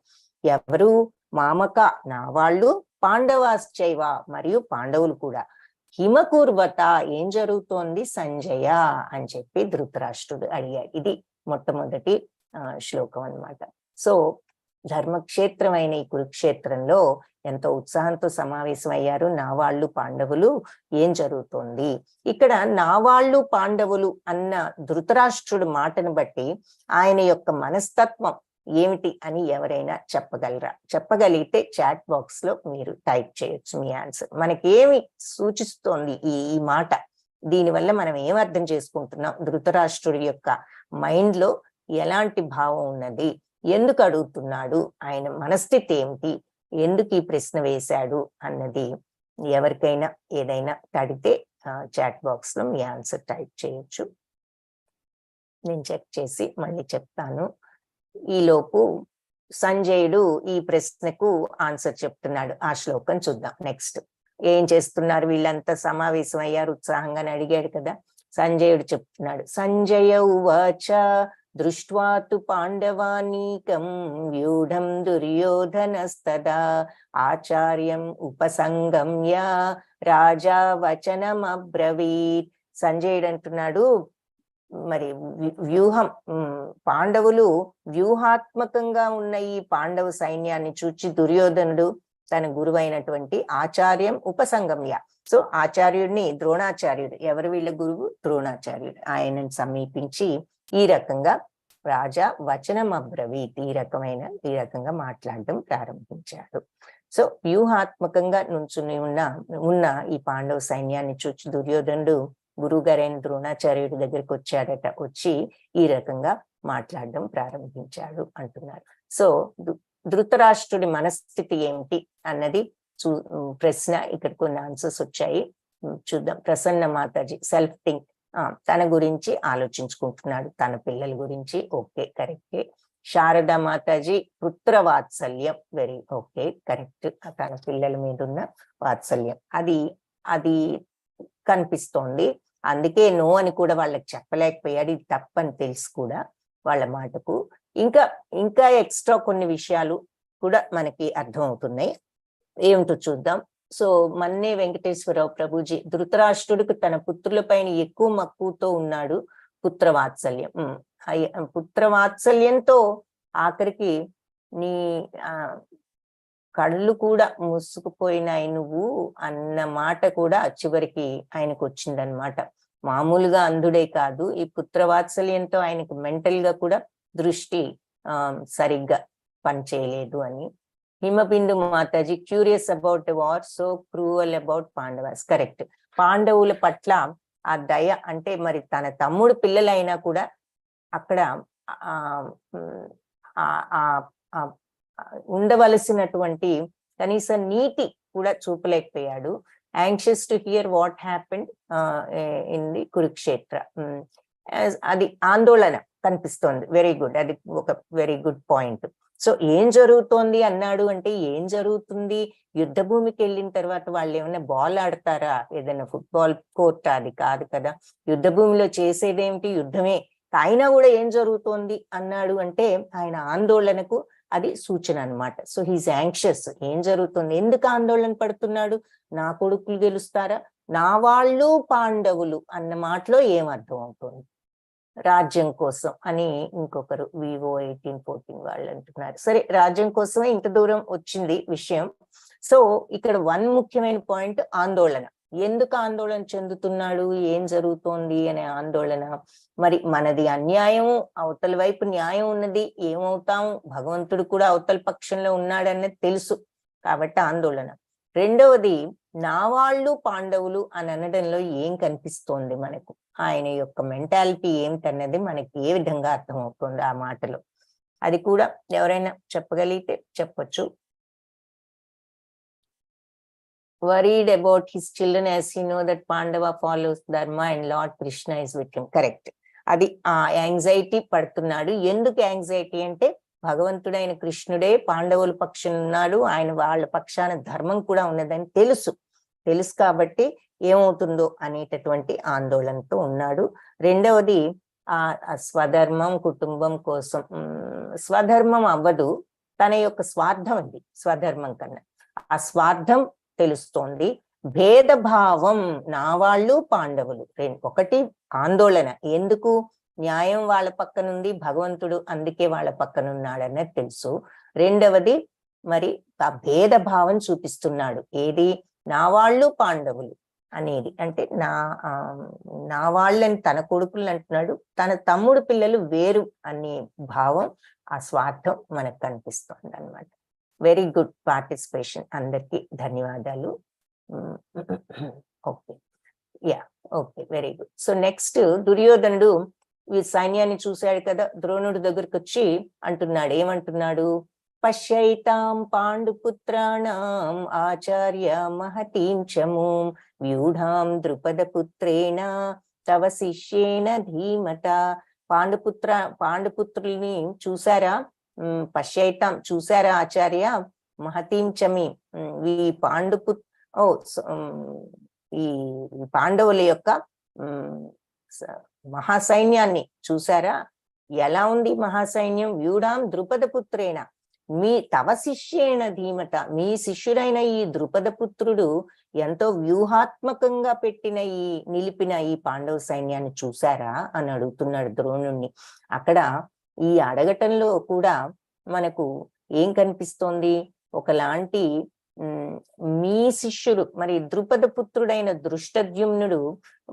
ఎవరు? మామక నా వాళ్ళు, పాండవాశ్చైవ మరియు పాండవులు కూడా. హిమకూర్వత ఏం జరుగుతోంది సంజయ అని చెప్పి ధృతరాష్ట్రుడు అడిగాడు. ఇది మొట్టమొదటి శ్లోకం అన్నమాట. సో ధర్మక్షేత్రమైన ఈ కురుక్షేత్రంలో ఎంతో ఉత్సాహంతో సమావేశం అయ్యారు నా వాళ్ళు పాండవులు. ఏం జరుగుతోంది ఇక్కడ? నా వాళ్ళు పాండవులు అన్న ధృతరాష్ట్రుడు మాటను బట్టి ఆయన యొక్క మనస్తత్వం ఏమిటి అని ఎవరైనా చెప్పగలరా? చెప్పగలిగితే చాట్ బాక్స్ లో మీరు టైప్ చేయొచ్చు మీ ఆన్సర్. మనకేమి సూచిస్తోంది ఈ మాట? దీనివల్ల మనం ఏం అర్థం చేసుకుంటున్నాం? ధృతరాష్ట్రుడి యొక్క మైండ్ లో ఎలాంటి భావం ఉన్నది? ఎందుకు అడుగుతున్నాడు? ఆయన మనస్థితి ఏమిటి? ఎందుకు ఈ ప్రశ్న వేశాడు అన్నది ఎవరికైనా ఏదైనా అడిగితే చాట్ బాక్స్ లో మీ ఆన్సర్ టైప్ చేయొచ్చు. నేను చెక్ చేసి మళ్ళీ చెప్తాను. ఈలోపు సంజయుడు ఈ ప్రశ్నకు ఆన్సర్ చెప్తున్నాడు. ఆ శ్లోకం చూద్దాం. నెక్స్ట్ ఏం చేస్తున్నారు వీళ్ళంతా? సమావేశం అయ్యారు ఉత్సాహంగా అడిగాడు కదా. సంజయుడు చెప్తున్నాడు. సంజయ ఉవాచ దృష్ట్వా తు పాండవానీకం వ్యూఢం దుర్యోధనస్తదా ఆచార్యం ఉపసంగమ్య రాజా వచనమబ్రవీత్. సంజయుడు అంటున్నాడు, మరి వ్యూహం పాండవులు వ్యూహాత్మకంగా ఉన్న ఈ పాండవ సైన్యాన్ని చూచి దుర్యోధనుడు తన గురువైనటువంటి ఆచార్యం ఉపసంగమ్య. సో ఆచార్యుడిని ద్రోణాచార్యుడు, ఎవరు వీళ్ళ గురువు? ద్రోణాచార్యుడు. ఆయనను సమీపించి ఈ రకంగా రాజా వచనం అబ్రవీత్ ఈ రకంగా మాట్లాడడం ప్రారంభించాడు. సో వ్యూహాత్మకంగా నుంచుని ఉన్న ఈ పాండవ సైన్యాన్ని చూచి దుర్యోధనుడు గురువు గారైన ద్రోణాచార్యుడి దగ్గరికి వచ్చాడట. వచ్చి ఈ రకంగా మాట్లాడడం ప్రారంభించాడు అంటున్నారు. సో ధృతరాష్ట్రుడి మనస్థితి ఏమిటి అన్నది ప్రశ్న. ఇక్కడ కొన్ని ఆన్సర్స్ వచ్చాయి, చూద్దాం. ప్రసన్న మాతాజీ సెల్ఫ్ థింక్, తన గురించి ఆలోచించుకుంటున్నాడు, తన పిల్లల గురించి. ఓకే, కరెక్టే. శారదా మాతాజీ పుత్ర వాత్సల్యం, వెరీ ఓకే, కరెక్ట్. తన పిల్లల మీద ఉన్న వాత్సల్యం అది కనిపిస్తోంది. అందుకే నో అని కూడా వాళ్ళకి చెప్పలేకపోయాడు. ఇది తప్పని తెలుసు కూడా వాళ్ళ మాటకు. ఇంకా ఎక్స్ట్రా కొన్ని విషయాలు కూడా మనకి అర్థం అవుతున్నాయి. ఏమిటో చూద్దాం. సో మన్నే వెంకటేశ్వరరావు ప్రభుజీ, ధృతరాష్ట్రుడికి తన పుత్రుల పైన ఎక్కువ మక్కువతో ఉన్నాడు. పుత్రవాత్సల్యం, పుత్రవాత్సల్యంతో ఆఖరికి నీ కళ్ళు కూడా మూసుకుపోయినాయి నువ్వు అన్న మాట కూడా చివరికి ఆయనకు వచ్చిందనమాట. మామూలుగా అంధుడే కాదు, ఈ పుత్రవాత్సల్యంతో ఆయనకు మెంటల్ గా కూడా దృష్టి సరిగ్గా పనిచేయలేదు అని. Himabindu Mataji curious about war, so cruel about Pandavas. Correct. పాండవుల పట్ల ఆ దయ, అంటే మరి తన తమ్ముడు పిల్లలైనా కూడా అక్కడ ఆ ఉండవలసినటువంటి కనీసం నీతి కూడా చూపలేకపోయాడు. Anxious to hear what happened in the Kurukshetra. అది ఆందోళన కనిపిస్తోంది. వెరీ గుడ్, అది ఒక వెరీ గుడ్ పాయింట్. సో ఏం జరుగుతోంది అన్నాడు అంటే ఏం జరుగుతుంది? యుద్ధ భూమికి వెళ్ళిన తర్వాత వాళ్ళు ఏమైనా బాల్ ఆడతారా? ఏదైనా ఫుట్బాల్ కోర్ట్? అది కాదు కదా. యుద్ధ భూమిలో చేసేదేమిటి? యుద్ధమే. అయినా కూడా ఏం జరుగుతోంది అన్నాడు అంటే ఆయన ఆందోళనకు అది సూచన అన్నమాట. So he's anxious. ఏం జరుగుతుంది? ఎందుకు ఆందోళన పడుతున్నాడు? నా కొడుకులు గెలుస్తారా, నా వాళ్ళు పాండవులు అన్న మాటలో ఏం అర్థం అవుతుంది? రాజ్యం కోసం అని ఇంకొకరు వివో 1814 వాళ్ళు అంటున్నారు. సరే, రాజ్యం కోసమే ఇంత దూరం వచ్చింది విషయం. సో ఇక్కడ వన్ ముఖ్యమైన పాయింట్ ఆందోళన. ఎందుకు ఆందోళన చెందుతున్నాడు? ఏం జరుగుతోంది అనే ఆందోళన. మరి మనది అన్యాయం, అవతల వైపు న్యాయం ఉన్నది, ఏమవుతాం? భగవంతుడు కూడా అవతల పక్షంలో ఉన్నాడన్నది తెలుసు కాబట్టి ఆందోళన. రెండవది, నా వాళ్ళు పాండవులు అని అనడంలో ఏం కనిపిస్తోంది మనకు? ఆయన యొక్క మెంటాలిటీ ఏమిటన్నది మనకి ఏ విధంగా అర్థమవుతుంది ఆ మాటలో? అది కూడా ఎవరైనా చెప్పగలిగితే చెప్పొచ్చు. Worried about his children as he know that Pandava follows Dharma and Lord Krishna is with him. Correct. అది ఆ యాంగ్జైటీ పడుతున్నాడు. ఎందుకు యాంగ్జైటీ అంటే భగవంతుడైన కృష్ణుడే పాండవుల పక్షం ఉన్నాడు, ఆయన వాళ్ళ పక్షాన ధర్మం కూడా ఉన్నదని తెలుసు కాబట్టి ఏమవుతుందో అనేటటువంటి ఆందోళనతో ఉన్నాడు. రెండవది ఆ స్వధర్మం, కుటుంబం కోసం. స్వధర్మం అవ్వదు, తన యొక్క స్వార్థం అది స్వధర్మం కన్నా. ఆ స్వార్థం తెలుస్తోంది. భేదభావం, నా వాళ్ళు పాండవులు. ఒకటి ఆందోళన, ఎందుకు? న్యాయం వాళ్ళ పక్కనుంది, భగవంతుడు అందుకే వాళ్ళ పక్కనున్నాడన్నది తెలుసు. రెండవది మరి ఆ భేదభావం చూపిస్తున్నాడు. ఏది? నా వాళ్ళు పాండవులు అనేది. అంటే నా వాళ్ళని తన కొడుకులు అంటున్నాడు, తన తమ్ముడు పిల్లలు వేరు అనే భావం, ఆ స్వార్థం మనకు కనిపిస్తుంది అన్నమాట. వెరీ గుడ్ పార్టిసిపేషన్, అందరికి ధన్యవాదాలు. Okay, yeah, okay, very good. So next దుర్యోధనుడు ఈ సైన్యాన్ని చూశాడు కదా, ద్రోణుడి దగ్గరికి వచ్చి అంటున్నాడు, ఏమంటున్నాడు? పశ్యైతాం పాండుపుత్రాణం ఆచార్య మహతీం చమూం వ్యూఢాం ద్రుపద పుత్రేణ తవ శిష్యేన ధీమత. పాండుపుత్రుల్ని చూసారా? పశ్యైతాం చూసారా ఆచార్య? మహతీం చమీ, ఈ ఈ పాండవుల యొక్క మహాసైన్యాన్ని చూసారా? ఎలా ఉంది మహాసైన్యం? వ్యూఢాం ద్రుపద పుత్రేణ, మీ తవ శిష్యేణ ధీమత, మీ శిష్యుడైన ఈ ద్రుపద పుత్రుడు ఎంతో వ్యూహాత్మకంగా నిలిపిన ఈ పాండవ సైన్యాన్ని చూసారా అని అడుగుతున్నాడు ద్రోణుణ్ణి. అక్కడ ఈ అడగటంలో కూడా మనకు ఏం కనిపిస్తోంది? ఒకలాంటి మీ శిష్యుడు, మరి ద్రుపద పుత్రుడైన దృష్టద్యుమ్నుడు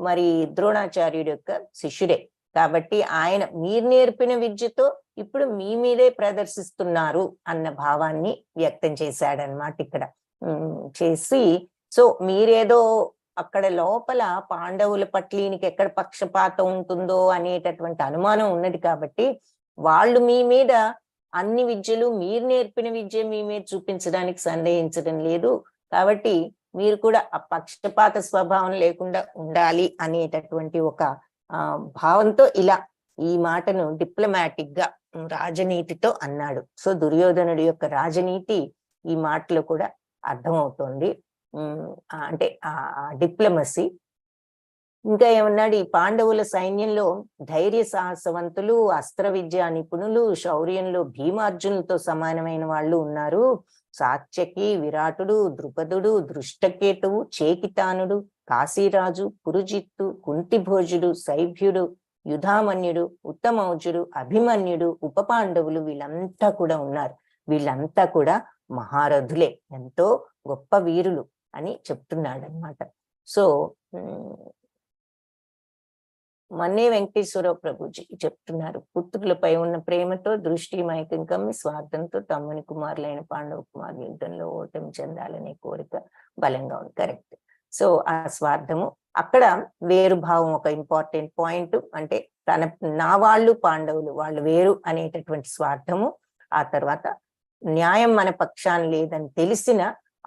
మరి ద్రోణాచార్యుడి యొక్క శిష్యుడే కాబట్టి ఆయన మీరు నేర్పిన విద్యతో ఇప్పుడు మీ మీదే ప్రదర్శిస్తున్నారు అన్న భావాన్ని వ్యక్తం చేశాడనమాట ఇక్కడ చేసి. సో మీరేదో అక్కడ లోపల పాండవుల పట్ల ఈయనకి ఎక్కడ పక్షపాతం ఉంటుందో అనేటటువంటి అనుమానం ఉన్నది కాబట్టి వాళ్ళు మీ మీద అన్ని విద్యలు, మీరు నేర్పిన విద్య మీ మీద చూపించడానికి సందేహించడం లేదు. కాబట్టి మీరు కూడా ఆ పక్షపాత స్వభావం లేకుండా ఉండాలి అనేటటువంటి ఒక భావంతో ఇలా ఈ మాటను డిప్లొమాటిక్ గా రాజనీతితో అన్నాడు. సో దుర్యోధనుడి యొక్క రాజనీతి ఈ మాటలో కూడా అర్థమవుతోంది. అంటే ఆ డిప్లొమసీ. ఇంకా ఏమన్నాడు? ఈ పాండవుల సైన్యంలో ధైర్య సాహసవంతులు, అస్త్ర విద్యా నిపుణులు, శౌర్యంలో భీమార్జునులతో సమానమైన వాళ్ళు ఉన్నారు. సాత్యకి, విరాటుడు, ద్రుపదుడు, దృష్టకేతువు, చేకితానుడు, కాశీరాజు, పురుజిత్తు, కుంతిభోజుడు, సైభ్యుడు, యుధామన్యుడు, ఉత్తమౌజుడు, అభిమన్యుడు, ఉప పాండవులు, వీళ్ళంతా కూడా ఉన్నారు. వీళ్ళంతా కూడా మహారథులే, ఎంతో గొప్ప వీరులు అని చెప్తున్నాడు అనమాట. సో మన్నే వెంకటేశ్వరరావు ప్రభుజీ చెప్తున్నారు, పుత్రులపై ఉన్న ప్రేమతో దృష్టి మైకం కమ్మి స్వార్థంతో తమ్ముని కుమారులైన పాండవ కుమారుల యుద్ధంలో ఓటమి చెందాలనే కోరిక బలంగా ఉంది. కరెక్ట్. సో ఆ స్వార్థము అక్కడ వేరు భావం ఒక ఇంపార్టెంట్ పాయింట్. అంటే నా వాళ్ళు పాండవులు, వాళ్ళు వేరు అనేటటువంటి స్వార్థము. ఆ తర్వాత న్యాయం మన పక్షాన లేదని తెలిసిన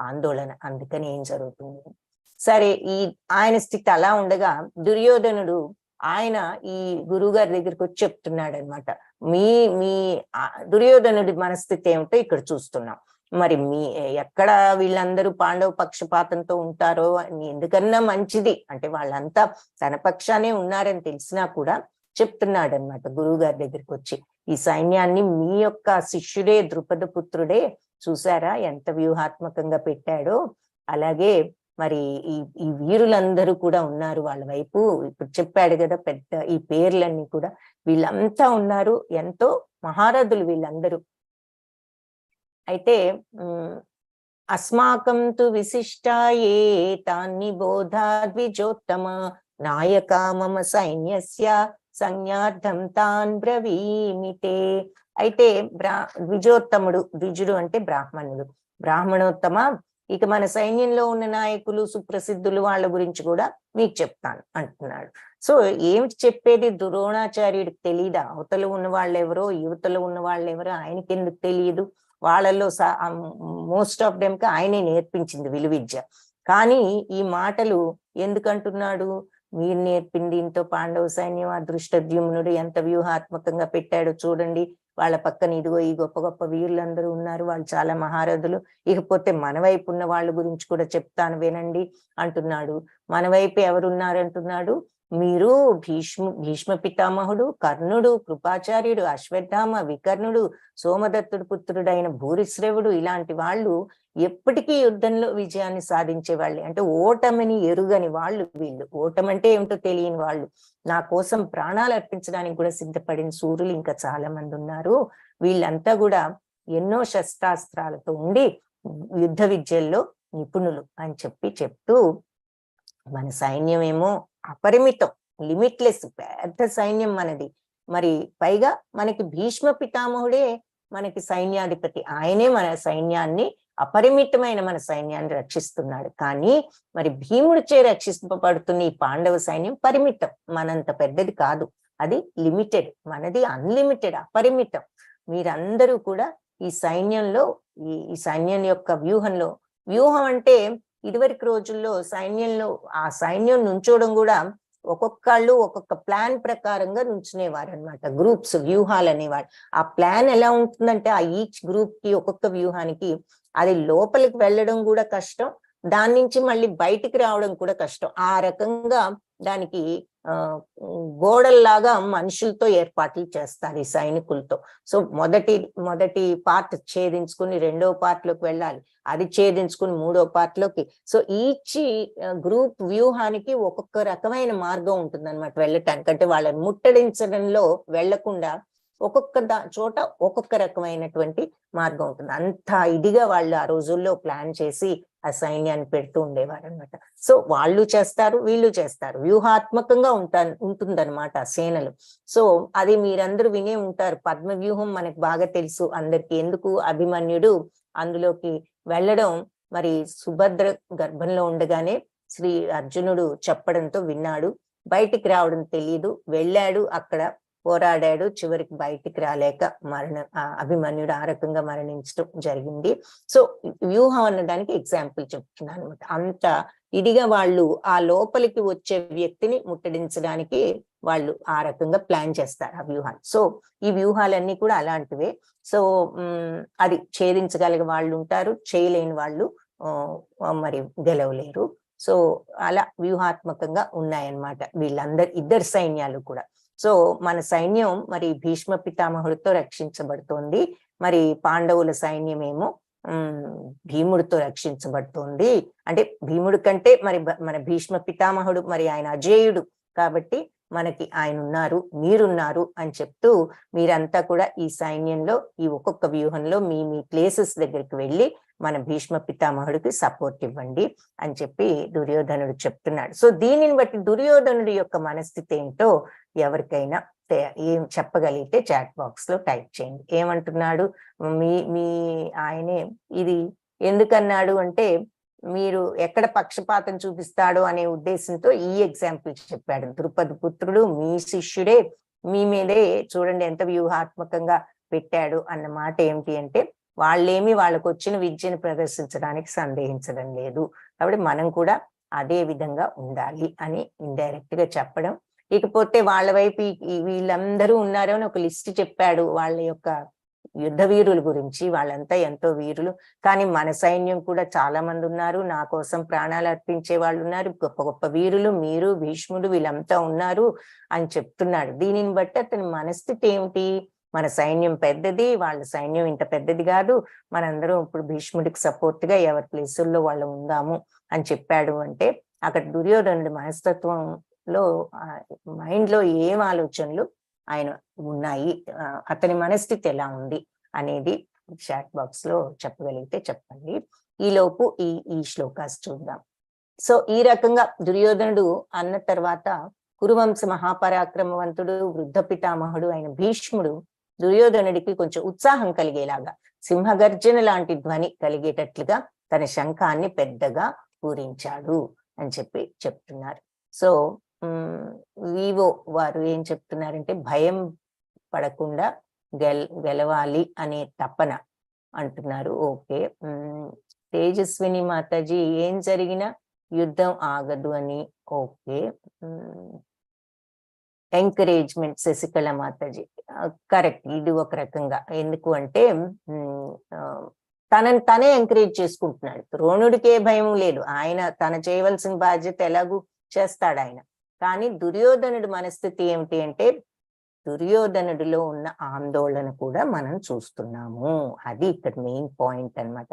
ఆందోళన. అందుకని ఏం జరుగుతుంది? సరే, ఆయన స్థితి అలా ఉండగా దుర్యోధనుడు ఆయన ఈ గురువుగారి దగ్గరికి వచ్చి చెప్తున్నాడు అనమాట. మీ మీ దుర్యోధనుడి మనస్థితి ఏమిటో ఇక్కడ చూస్తున్నాం. మరి ఎక్కడ వీళ్ళందరూ పాండవ పక్షపాతంతో ఉంటారో ఎందుకన్నా మంచిది అంటే వాళ్ళంతా తన పక్షానే ఉన్నారని తెలిసినా కూడా చెప్తున్నాడు అనమాట గురువు గారి దగ్గరికి వచ్చి. ఈ సైన్యాన్ని మీ యొక్క శిష్యుడే ద్రుపద పుత్రుడే చూసారా ఎంత వ్యూహాత్మకంగా పెట్టాడో, అలాగే మరి ఈ వీరులందరూ కూడా ఉన్నారు వాళ్ళ వైపు. ఇప్పుడు చెప్పాడు కదా పెద్ద ఈ పేర్లన్నీ కూడా, వీళ్ళంతా ఉన్నారు, ఎంతో మహారథులు వీళ్ళందరూ. అయితే అస్మాకం తు విశిష్టాయే తాన్ని బోధా ద్విజోత్తమ నాయక మమ సైన్యస్య సంజ్ఞార్థం తాన్ బ్రవీమితే. అయితే ద్విజోత్తముడు, ద్విజుడు అంటే బ్రాహ్మణుడు, బ్రాహ్మణోత్తమ ఇక మన సైన్యంలో ఉన్న నాయకులు సుప్రసిద్ధులు వాళ్ళ గురించి కూడా మీకు చెప్తాను అంటున్నాడు. సో ఏమిటి చెప్పేది? ద్రోణాచార్యుడికి తెలీదా అవతల ఉన్న వాళ్ళెవరో యువతలో ఉన్న వాళ్ళెవరో ఆయనకి ఎందుకు తెలియదు? వాళ్ళల్లో మోస్ట్ ఆఫ్ దెమ్ కి ఆయనే నేర్పించింది విలువిద్య. కానీ ఈ మాటలు ఎందుకంటున్నాడు? మీరు నేర్పింది దీంతో పాండవ సైన్యం అదృష్టద్యుమ్నుడు ఎంత వ్యూహాత్మకంగా పెట్టాడో చూడండి, వాళ్ళ పక్కన ఇదిగో ఈ గొప్ప గొప్ప వీరులందరూ ఉన్నారు, వాళ్ళు చాలా మహారథులు. ఇకపోతే మన వైపు ఉన్న వాళ్ళ గురించి కూడా చెప్తాను వినండి అంటున్నాడు. మన వైపు ఎవరున్నారు అంటున్నాడు? మీరు భీష్మ పితామహుడు, కర్ణుడు, కృపాచార్యుడు, అశ్వత్థామ, వికర్ణుడు, సోమదత్తుడు పుత్రుడైన భూరిశ్రవుడు, ఇలాంటి వాళ్ళు ఎప్పటికీ యుద్ధంలో విజయాన్ని సాధించే వాళ్ళే. అంటే ఓటమిని ఎరుగని వాళ్ళు వీళ్ళు. ఓటమంటే ఏమిటో తెలియని వాళ్ళు. నా కోసం ప్రాణాలు అర్పించడానికి కూడా సిద్ధపడిన సూర్యులు ఇంకా చాలా మంది ఉన్నారు. వీళ్ళంతా కూడా ఎన్నో శస్త్రాస్త్రాలతో ఉండి యుద్ధ విద్యల్లో నిపుణులు అని చెప్తూ మన సైన్యం ఏమో అపరిమితం, లిమిట్లెస్, పెద్ద సైన్యం మనది. మరి పైగా మనకి భీష్మ పితామహుడే మనకి సైన్యాధిపతి, ఆయనే మన సైన్యాన్ని, అపరిమితమైన మన సైన్యాన్ని రక్షిస్తున్నాడు. కానీ మరి భీముడిచే రక్షింపబడుతున్న ఈ పాండవ సైన్యం పరిమితం, మనంత పెద్దది కాదు, అది లిమిటెడ్. మనది అన్లిమిటెడ్, అపరిమితం. మీరందరూ కూడా ఈ సైన్యంలో ఈ సైన్యం యొక్క వ్యూహంలో, వ్యూహం అంటే ఇదివరకు రోజుల్లో సైన్యంలో ఆ సైన్యం నుంచోవడం కూడా ఒక్కొక్కళ్ళు ఒక్కొక్క ప్లాన్ ప్రకారంగా నుంచునేవారు అనమాట. గ్రూప్స్, వ్యూహాలు అనేవారు. ఆ ప్లాన్ ఎలా ఉంటుందంటే ఆ ఈచ్ గ్రూప్ కి ఒక్కొక్క వ్యూహానికి అది లోపలికి వెళ్ళడం కూడా కష్టం, దాని నుంచి మళ్ళీ బయటికి రావడం కూడా కష్టం. ఆ రకంగా దానికి గోడల్లాగా మనుషులతో ఏర్పాట్లు చేస్తారు ఈ సైనికులతో. సో మొదటి పార్ట్ ఛేదించుకుని రెండో పార్ట్ లోకి వెళ్ళాలి, అది ఛేదించుకుని మూడో పార్ట్ లోకి. సో ఈచ్ గ్రూప్ వ్యూహానికి ఒక్కొక్క రకమైన మార్గం ఉంటుంది అనమాట వెళ్ళటానికి. అంటే వాళ్ళని ముట్టడించడంలో వెళ్లకుండా ఒక్కొక్క చోట ఒక్కొక్క రకమైనటువంటి మార్గం ఉంటుంది. అంత ఇదిగా వాళ్ళు ఆ రోజుల్లో ప్లాన్ చేసి ఆ సైన్యాన్ని పెడుతూ ఉండేవారు అనమాట. సో వాళ్ళు చేస్తారు, వీళ్ళు చేస్తారు, వ్యూహాత్మకంగా ఉంటుందన్నమాట ఆ సేనలు. సో అది మీరందరూ వినే ఉంటారు. పద్మ వ్యూహం మనకు బాగా తెలుసు అందరికి. ఎందుకు? అభిమన్యుడు అందులోకి వెళ్ళడం, మరి సుభద్ర గర్భంలో ఉండగానే శ్రీ అర్జునుడు చెప్పడంతో విన్నాడు, బయటికి రావడం తెలియదు, వెళ్ళాడు, అక్కడ పోరాడాడు, చివరికి బయటికి రాలేక అభిమన్యుడు ఆ రకంగా మరణించడం జరిగింది. సో వ్యూహం అన్నదానికి ఎగ్జాంపుల్ చెప్తున్నాను అనమాట. అంత ఇదిగా వాళ్ళు ఆ లోపలికి వచ్చే వ్యక్తిని ముట్టడించడానికి వాళ్ళు ఆ రకంగా ప్లాన్ చేస్తారు ఆ వ్యూహాన్ని. సో ఈ వ్యూహాలన్నీ కూడా అలాంటివే. సో అది ఛేదించగలిగే వాళ్ళు ఉంటారు, చేయలేని వాళ్ళు మరి గెలవలేరు. సో అలా వ్యూహాత్మకంగా ఉన్నాయన్నమాట ఇద్దరు సైన్యాలు కూడా. సో మన సైన్యం మరి భీష్మ పితామహుడితో రక్షించబడుతోంది, మరి పాండవుల సైన్యమేమో భీముడితో రక్షించబడుతోంది. అంటే భీముడి కంటే మరి మన భీష్మ పితామహుడు మరి ఆయన అజేయుడు కాబట్టి మనకి ఆయన ఉన్నారు, మీరున్నారు అని చెప్తూ మీరంతా కూడా ఈ సైన్యంలో ఈ ఒక్కొక్క వ్యూహంలో మీ ప్లేసెస్ దగ్గరికి వెళ్ళి మన భీష్మ పితామహుడికి సపోర్ట్ ఇవ్వండి అని చెప్పి దుర్యోధనుడు చెప్తున్నాడు. సో దీనిని బట్టి దుర్యోధనుడి యొక్క మనస్థితి ఏంటో ఎవరికైనా ఏం చెప్పగలిగితే చాట్ బాక్స్ లో టైప్ చేయండి. ఏమంటున్నాడు? మీ ఆయనే ఇది ఎందుకన్నాడు అంటే మీరు ఎక్కడ పక్షపాతం చూపిస్తాడో అనే ఉద్దేశంతో ఈ ఎగ్జాంపుల్ చెప్పాడు. ద్రుపద పుత్రుడు మీ శిష్యుడే, మీ మీదే చూడండి ఎంత వ్యూహాత్మకంగా పెట్టాడు అన్న మాట ఏమిటి అంటే, వాళ్ళేమి వాళ్ళకు వచ్చిన విద్యను ప్రదర్శించడానికి సందేహించడం లేదు, కాబట్టి మనం కూడా అదే విధంగా ఉండాలి అని ఇండైరెక్ట్ గా చెప్పడం. ఇకపోతే వాళ్ళ వైపు వీళ్ళందరూ ఉన్నారు అని ఒక లిస్ట్ చెప్పాడు వాళ్ళ యొక్క యుద్ధ వీరుల గురించి. వాళ్ళంతా ఎంతో వీరులు, కానీ మన సైన్యం కూడా చాలా మంది ఉన్నారు, నా కోసం ప్రాణాలు అర్పించే వాళ్ళు ఉన్నారు, గొప్ప గొప్ప వీరులు, మీరు భీష్ముడు వీళ్ళంతా ఉన్నారు అని చెప్తున్నాడు. దీనిని బట్టి అతని మనస్థితి ఏమిటి, మన సైన్యం పెద్దది, వాళ్ళ సైన్యం ఇంత పెద్దది కాదు, మనందరం ఇప్పుడు భీష్ముడికి సపోర్ట్ గా ఎవరి ప్లేసుల్లో వాళ్ళు ఉందాము అని చెప్పాడు. అంటే అక్కడ దుర్యోధనుడి మనస్తత్వంలో మైండ్ లో ఏం ఆలోచనలు ఆయన ఉన్నాయి, అతని మనస్థితి ఎలా ఉంది అనేది చాట్ బాక్స్ లో చెప్పగలిగితే చెప్పండి. ఈలోపు ఈ శ్లోకాస్ చూద్దాం. సో ఈ రకంగా దుర్యోధనుడు అన్న తర్వాత కురువంశ మహాపరాక్రమవంతుడు వృద్ధ పితామహుడు అయిన భీష్ముడు దుర్యోధనుడికి కొంచెం ఉత్సాహం కలిగేలాగా, సింహగర్జన లాంటి ధ్వని కలిగేటట్లుగా తన శంఖాన్ని పెద్దగా పూరించాడు అని చెప్తున్నారు. సో వీవో వారు ఏం చెప్తున్నారంటే, భయం పడకుండా గెలవాలి అనే తపన అంటున్నారు. ఓకే. తేజస్విని మాతాజీ ఏం జరిగినా యుద్ధం ఆగదు అని. Okay. Encouragement Sasikala Mataji correct. ఇది ఒక రకంగా, ఎందుకు అంటే తనని తనే ఎంకరేజ్ చేసుకుంటున్నాడు. ద్రోణుడికే భయం లేదు, ఆయన తన చేయవలసిన బాధ్యత ఎలాగూ చేస్తాడు ఆయన. కానీ దుర్యోధనుడి మనస్థితి ఏమిటి అంటే, దుర్యోధనుడిలో ఉన్న ఆందోళన కూడా మనం చూస్తున్నాము. అది ఇక్కడ మెయిన్ పాయింట్ అన్నమాట.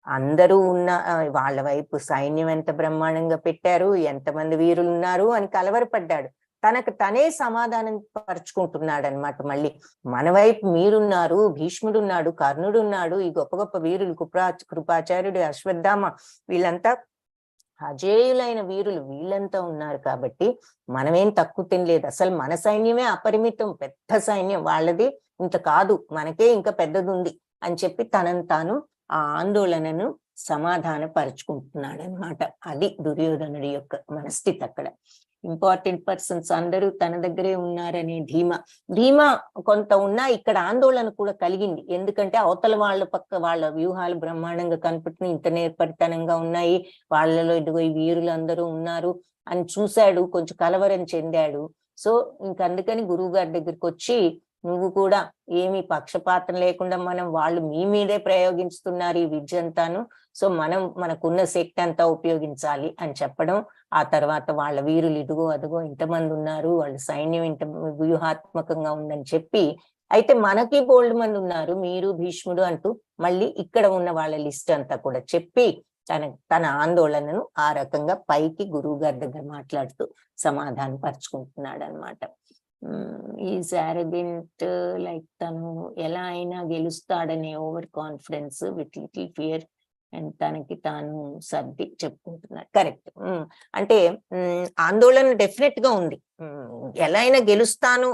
అందరూ ఉన్న వాళ్ళ వైపు సైన్యం ఎంత బ్రహ్మాండంగా పెట్టారు, ఎంతమంది వీరులు ఉన్నారు అని కలవరపడ్డాడు. తనకు తనే సమాధానం పరుచుకుంటున్నాడు అనమాట. మళ్ళీ మన వైపు మీరున్నారు, భీష్ముడున్నాడు, కర్ణుడున్నాడు, ఈ గొప్ప గొప్ప వీరులు, కృపాచార్యుడు, అశ్వత్థామ, వీళ్ళంతా అజేయులైన వీరులు, వీళ్ళంతా ఉన్నారు. కాబట్టి మనమేం తక్కువ తినలేదు. అసలు మన సైన్యమే అపరిమితం, పెద్ద సైన్యం, వాళ్ళది ఇంత కాదు, మనకే ఇంకా పెద్దది ఉంది అని చెప్పి తనను తాను ఆ ఆందోళనను సమాధాన పరుచుకుంటున్నాడు అనమాట. అది దుర్యోధనుడి యొక్క మనస్థితి. అక్కడ ఇంపార్టెంట్ పర్సన్స్ అందరూ తన దగ్గరే ఉన్నారనే ధీమా కొంత ఉన్నా ఇక్కడ ఆందోళన కూడా కలిగింది. ఎందుకంటే అవతల వాళ్ళ పక్క వాళ్ళ వ్యూహాలు బ్రహ్మాండంగా కనిపెట్టిన ఇంత నేర్పరితనంగా ఉన్నాయి, వాళ్ళలో ఇదిగో ఈ వీరులు అందరూ ఉన్నారు అని చూశాడు, కొంచెం కలవరం చెందాడు. సో ఇంకందుకని గురువు గారి దగ్గరికి వచ్చి, నువ్వు కూడా ఏమి పక్షపాతం లేకుండా వాళ్ళు మీ మీదే ప్రయోగిస్తున్నారు ఈ విద్య అంతాను, సో మనకున్న శక్తి అంతా ఉపయోగించాలి అని చెప్పడం. ఆ తర్వాత వాళ్ళ వీరులు ఇదిగో అదిగో ఇంతమంది ఉన్నారు, వాళ్ళ సైన్యం ఇంత వ్యూహాత్మకంగా ఉందని చెప్పి, అయితే మనకి బోల్డ్ మంది ఉన్నారు, మీరు భీష్ముడు అంటూ మళ్ళీ ఇక్కడ ఉన్న వాళ్ళ లిస్ట్ అంతా కూడా చెప్పి తన ఆందోళనను ఆ రకంగా పైకి గురువు గారి దగ్గర మాట్లాడుతూ సమాధానం పరుచుకుంటున్నాడు అనమాట. ఈజ్ అరగెంట్, లైక్ తను ఎలా అయినా గెలుస్తాడనే over confidence with little fear and తనకి తాను సర్ది చెప్పుకుంటున్నాడు. కరెక్ట్. అంటే ఆందోళన డెఫినెట్ గా ఉంది. ఎలా అయినా గెలుస్తాను,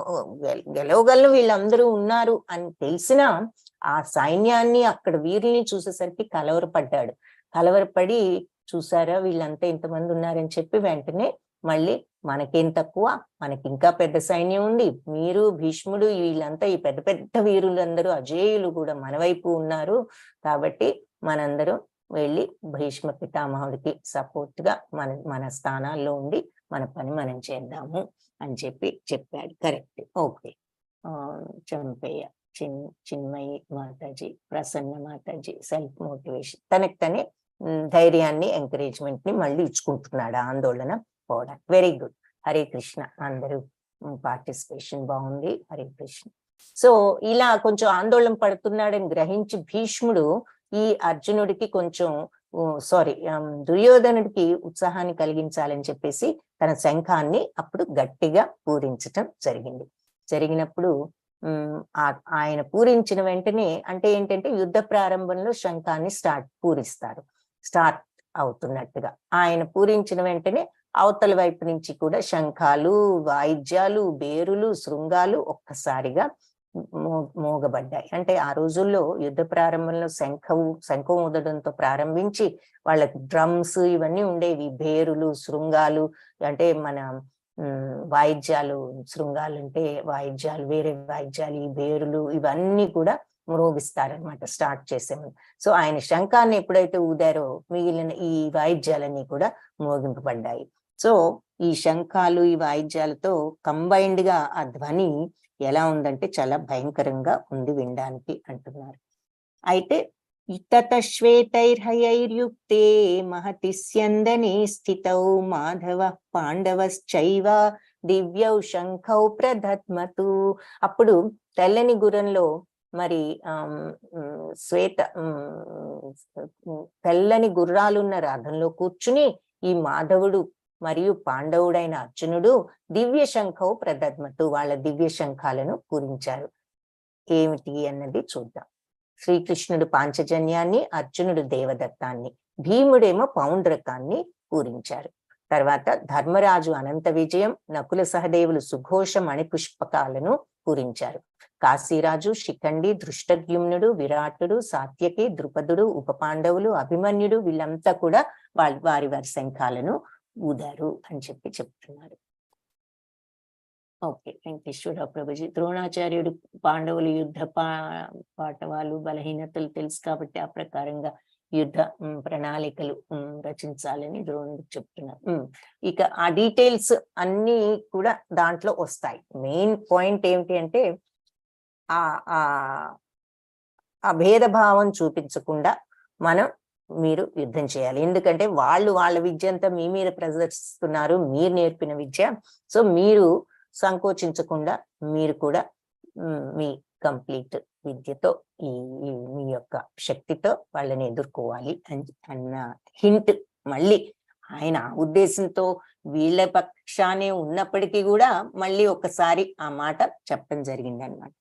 గెలవగలను, వీళ్ళందరూ ఉన్నారు అని తెలిసినా ఆ సైన్యాన్ని అక్కడ వీరుల్ని చూసేసరికి కలవరపడి చూసారా వీళ్ళంతా ఇంతమంది ఉన్నారని చెప్పి వెంటనే మళ్ళీ మనకేం తక్కువ, మనకి ఇంకా పెద్ద సైన్యం ఉంది, మీరు భీష్ముడు వీళ్ళంతా ఈ పెద్ద పెద్ద వీరులందరూ అజేయులు కూడా మన వైపు ఉన్నారు, కాబట్టి మనందరం వెళ్ళి భీష్మ పితామహుడికి సపోర్ట్ గా మన స్థానాల్లో ఉండి మన పని మనం చేద్దాము అని చెప్పాడు. Correct. Okay. Champayya, Chinmayi Mataji, Prasanna Mataji, self motivation, తనకి తనే ధైర్యాన్ని, ఎంకరేజ్మెంట్ ని మళ్ళీ ఇచ్చుకుంటున్నాడు ఆందోళన పోవడానికి. Very good. హరే కృష్ణ. అందరూ పార్టిసిపేషన్ బాగుంది. హరే కృష్ణ. సో ఇలా కొంచెం ఆందోళన పడుతున్నాడని గ్రహించి భీష్ముడు ఈ అర్జునుడికి కొంచెం దుర్యోధనుడికి ఉత్సాహాన్ని కలిగించాలని చెప్పేసి తన శంఖాన్ని అప్పుడు గట్టిగా పూరించటం జరిగినప్పుడు ఆయన పూరించిన వెంటనే, అంటే ఏంటంటే యుద్ధ ప్రారంభంలో శంఖాన్ని స్టార్ట్ అవుతున్నట్టుగా ఆయన పూరించిన వెంటనే అవతల వైపు నుంచి కూడా శంఖాలు, వాయిద్యాలు, బేరులు, శృంగాలు ఒక్కసారిగా మోగబడ్డాయి. అంటే ఆ రోజుల్లో యుద్ధ ప్రారంభంలో శంఖం ఊదడంతో ప్రారంభించి వాళ్ళకి డ్రమ్స్ ఇవన్నీ ఉండేవి, బేరులు, శృంగాలు, అంటే మన వాయిద్యాలు, శృంగాలు అంటే వాయిద్యాలు, వేరే వాయిద్యాలు, ఈ వేరులు ఇవన్నీ కూడా మ్రోగిస్తారనమాట స్టార్ట్ చేసే ముందు. సో ఆయన శంఖాన్ని ఎప్పుడైతే ఊదారో మిగిలిన ఈ వాయిద్యాలన్నీ కూడా మోగింపబడ్డాయి. సో ఈ శంఖాలు, ఈ వాయిద్యాలతో కంబైన్డ్ గా ఆ ధ్వని ఎలా ఉందంటే చాలా భయంకరంగా ఉంది వినడానికి అంటున్నారు. అయితే ఇతత శ్వేతైర్హయైర్యుక్తే మహతి స్యందనే స్థితౌ మాధవ పాండవశ్చైవ దివ్యౌ శంఖౌ ప్రదత్మతు. అప్పుడు తెల్లని గుర్రంలో మరి తెల్లని గుర్రాలున్న రథంలో కూర్చుని ఈ మాధవుడు మరియు పాండవుడైన అర్జునుడు దివ్య శంఖౌ ప్రదత్మతు, వాళ్ళ దివ్య శంఖాలను పూరించారు. ఏమిటి అన్నది చూద్దాం. శ్రీకృష్ణుడు పాంచజన్యాన్ని, అర్జునుడు దేవదత్తాన్ని, భీముడేమో పౌండ్రకాన్ని పూరించారు. తర్వాత ధర్మరాజు అనంత విజయం, నకుల సహదేవులు సుఘోష మణిపుష్పకాలను పూరించారు. కాశీరాజు శిఖండి, దృష్టద్యుమ్నుడు, విరాటుడు, సాత్యకి, ద్రుపదుడు, ఉప పాండవులు, అభిమన్యుడు వీళ్ళంతా కూడా వారి వారి శంఖాలను ఊదారు అని చెప్తున్నారు. ఓకే, వెంకటేశ్వరరావు ప్రభుజీ. ద్రోణాచార్యుడు పాండవులు యుద్ధ పాఠవాలు, బలహీనతలు తెలుసు కాబట్టి ఆ ప్రకారంగా యుద్ధ ప్రణాళికలు రచించాలని ద్రోణుడు చెప్తున్నారు. ఇక ఆ డీటెయిల్స్ అన్ని కూడా దాంట్లో వస్తాయి. మెయిన్ పాయింట్ ఏమిటి అంటే ఆ భేదభావం చూపించకుండా మీరు యుద్ధం చేయాలి. ఎందుకంటే వాళ్ళ విద్య అంతా మీ మీద ప్రదర్శిస్తున్నారు, మీరు నేర్పిన విద్య. సో మీరు సంకోచించకుండా మీరు కూడా మీ కంప్లీట్ విద్యతో మీ యొక్క శక్తితో వాళ్ళని ఎదుర్కోవాలి అన్న హింట్ మళ్ళీ ఆయన ఉద్దేశంతో వీళ్ళ పక్షానే ఉన్నప్పటికీ కూడా మళ్ళీ ఒకసారి ఆ మాట చెప్పడం జరిగింది అన్నమాట.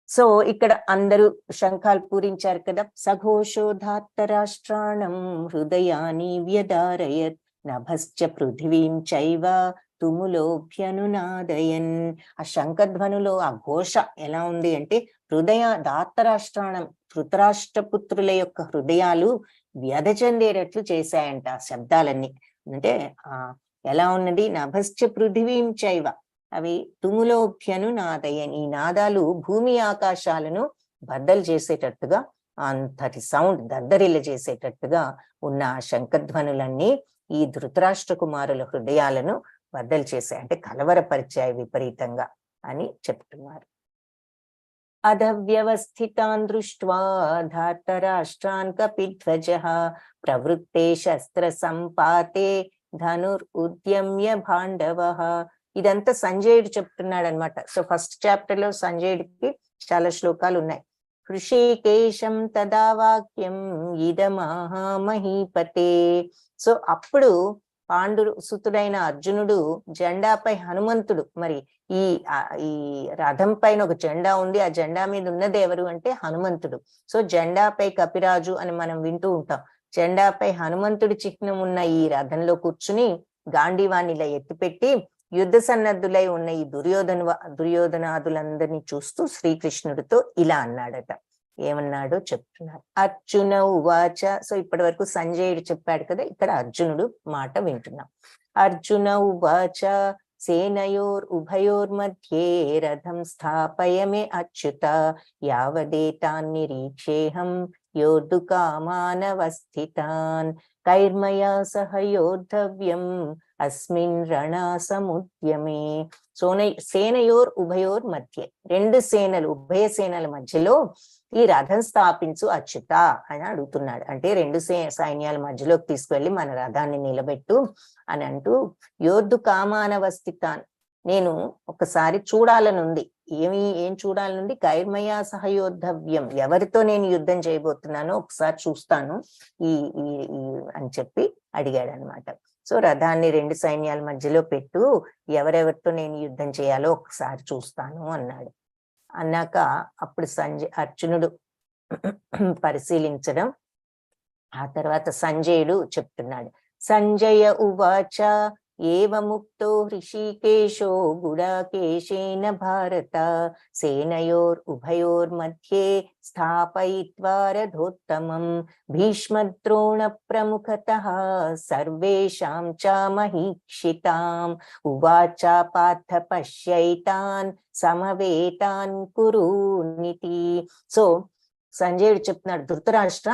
సో ఇక్కడ అందరూ శంఖాలు పూరించారు కదా. సఘోషోధాత్త రాష్ట్రాణం హృదయాని వ్యదారయత్ నభశ్చ పృథివీం చైవ తుములోభ్యనునాదయన్. ఆ శంఖధ్వనులో ఆ ఘోష ఎలా ఉంది అంటే దాత్తరాష్ట్రాణం, ధృతరాష్ట్రపుత్రుల యొక్క హృదయాలు వ్యధ చెందేటట్లు చేశాయంట ఆ శబ్దాలన్నీ. అంటే ఎలా ఉన్నది, నభశ్చ పృథివీం చైవ, అవి తుములోభ్యను నాదయన్, ఈ నాదాలు భూమి ఆకాశాలను బద్దలు చేసేటట్టుగా, అంతటి సౌండ్ దద్దరిల్ల చేసేటట్టుగా ఉన్న శంఖధ్వనులన్నీ ఈ ధృతరాష్ట్ర కుమారుల హృదయాలను బద్దలు చేశాయి, అంటే కలవరపరిచాయి విపరీతంగా అని చెప్తున్నారు. అధవ్యవస్థితాన్ దృష్ట్వా ధార్తరాష్ట్రాన్ కపిధ్వజః ప్రవృత్తే శస్త్ర సంపాతే ధనుర్ ఉద్యమ్య భాండవః. ఇదంతా సంజయుడు చెప్తున్నాడు అనమాట. సో ఫస్ట్ చాప్టర్ లో సంజయుడికి చాలా శ్లోకాలు ఉన్నాయి. హృషికేశం తదా వాక్యం ఇదమహామహీపతే. సో అప్పుడు సుతుడైన అర్జునుడు జెండాపై హనుమంతుడు, మరి ఈ రథం పైన ఒక జెండా ఉంది, ఆ జెండా మీద ఉన్నది ఎవరు అంటే హనుమంతుడు. సో జెండాపై కపిరాజు అని మనం వింటూ ఉంటాం. జెండాపై హనుమంతుడి చిహ్నం ఉన్న ఈ రథంలో కూర్చుని గాంధీవాన్ని ఇలా ఎత్తిపెట్టి యుద్ధ సన్నద్ధులై ఉన్న ఈ దుర్యోధనాదులందరినీ చూస్తూ శ్రీకృష్ణుడితో ఇలా అన్నాడట. ఏమన్నాడో చెప్తున్నారు. అర్జున ఉవాచ. సో ఇప్పటి వరకు సంజయుడు చెప్పాడు కదా, ఇక్కడ అర్జునుడు మాట వింటున్నాం. అర్జున ఉవాచ సేనయోర్ ఉభయోర్ మధ్యే రథం స్థాపయమే అచ్యుత యావదేతాన్ నిరీక్షేహం యోద్ధుకామానవస్థితాన్ కైర్మయా సహ యోద్ధవ్యం అస్మిన్ రణాసముద్యమే. సేనయోర్ ఉభయోర్ మధ్య, రెండు సేనలు, ఉభయ సేనల మధ్యలో ఈ రథం స్థాపించు అచ్యుత అని అడుగుతున్నాడు. అంటే రెండు సైన్యాల మధ్యలోకి తీసుకువెళ్ళి మన రథాన్ని నిలబెట్టు అని అంటూ, యోద్ధు కామానవస్థితాన్, నేను ఒకసారి చూడాలనుంది. ఏం చూడాలనుంది? కైర్మయా సహయోద్ధవ్యం, ఎవరితో నేను యుద్ధం చేయబోతున్నానో ఒకసారి చూస్తాను అని చెప్పి అడిగాడు అనమాట. సో రథాన్ని రెండు సైన్యాల మధ్యలో పెట్టు, ఎవరెవరితో నేను యుద్ధం చేయాలో ఒకసారి చూస్తాను అన్నాడు. అన్నాక అప్పుడు అర్జునుడు పరిశీలించడం, ఆ తర్వాత సంజయుడు చెప్తున్నాడు. సంజయ ఉవాచ ఏవముక్తో హృషీకేశో గుడాకేశేన భారత సేనయోర్ ఉభయోర్ మధ్యే స్థాపయిత్వా రథోత్తమం భీష్మద్రోణ ప్రముఖతః సర్వేషాం చ మహీక్షితాం ఉవాచ పార్థ పశ్యైతాన్ సమవేతాన్ కురూనితి. సో సంజయుడు చెప్తున్నాడు, ధృతరాష్ట్ర,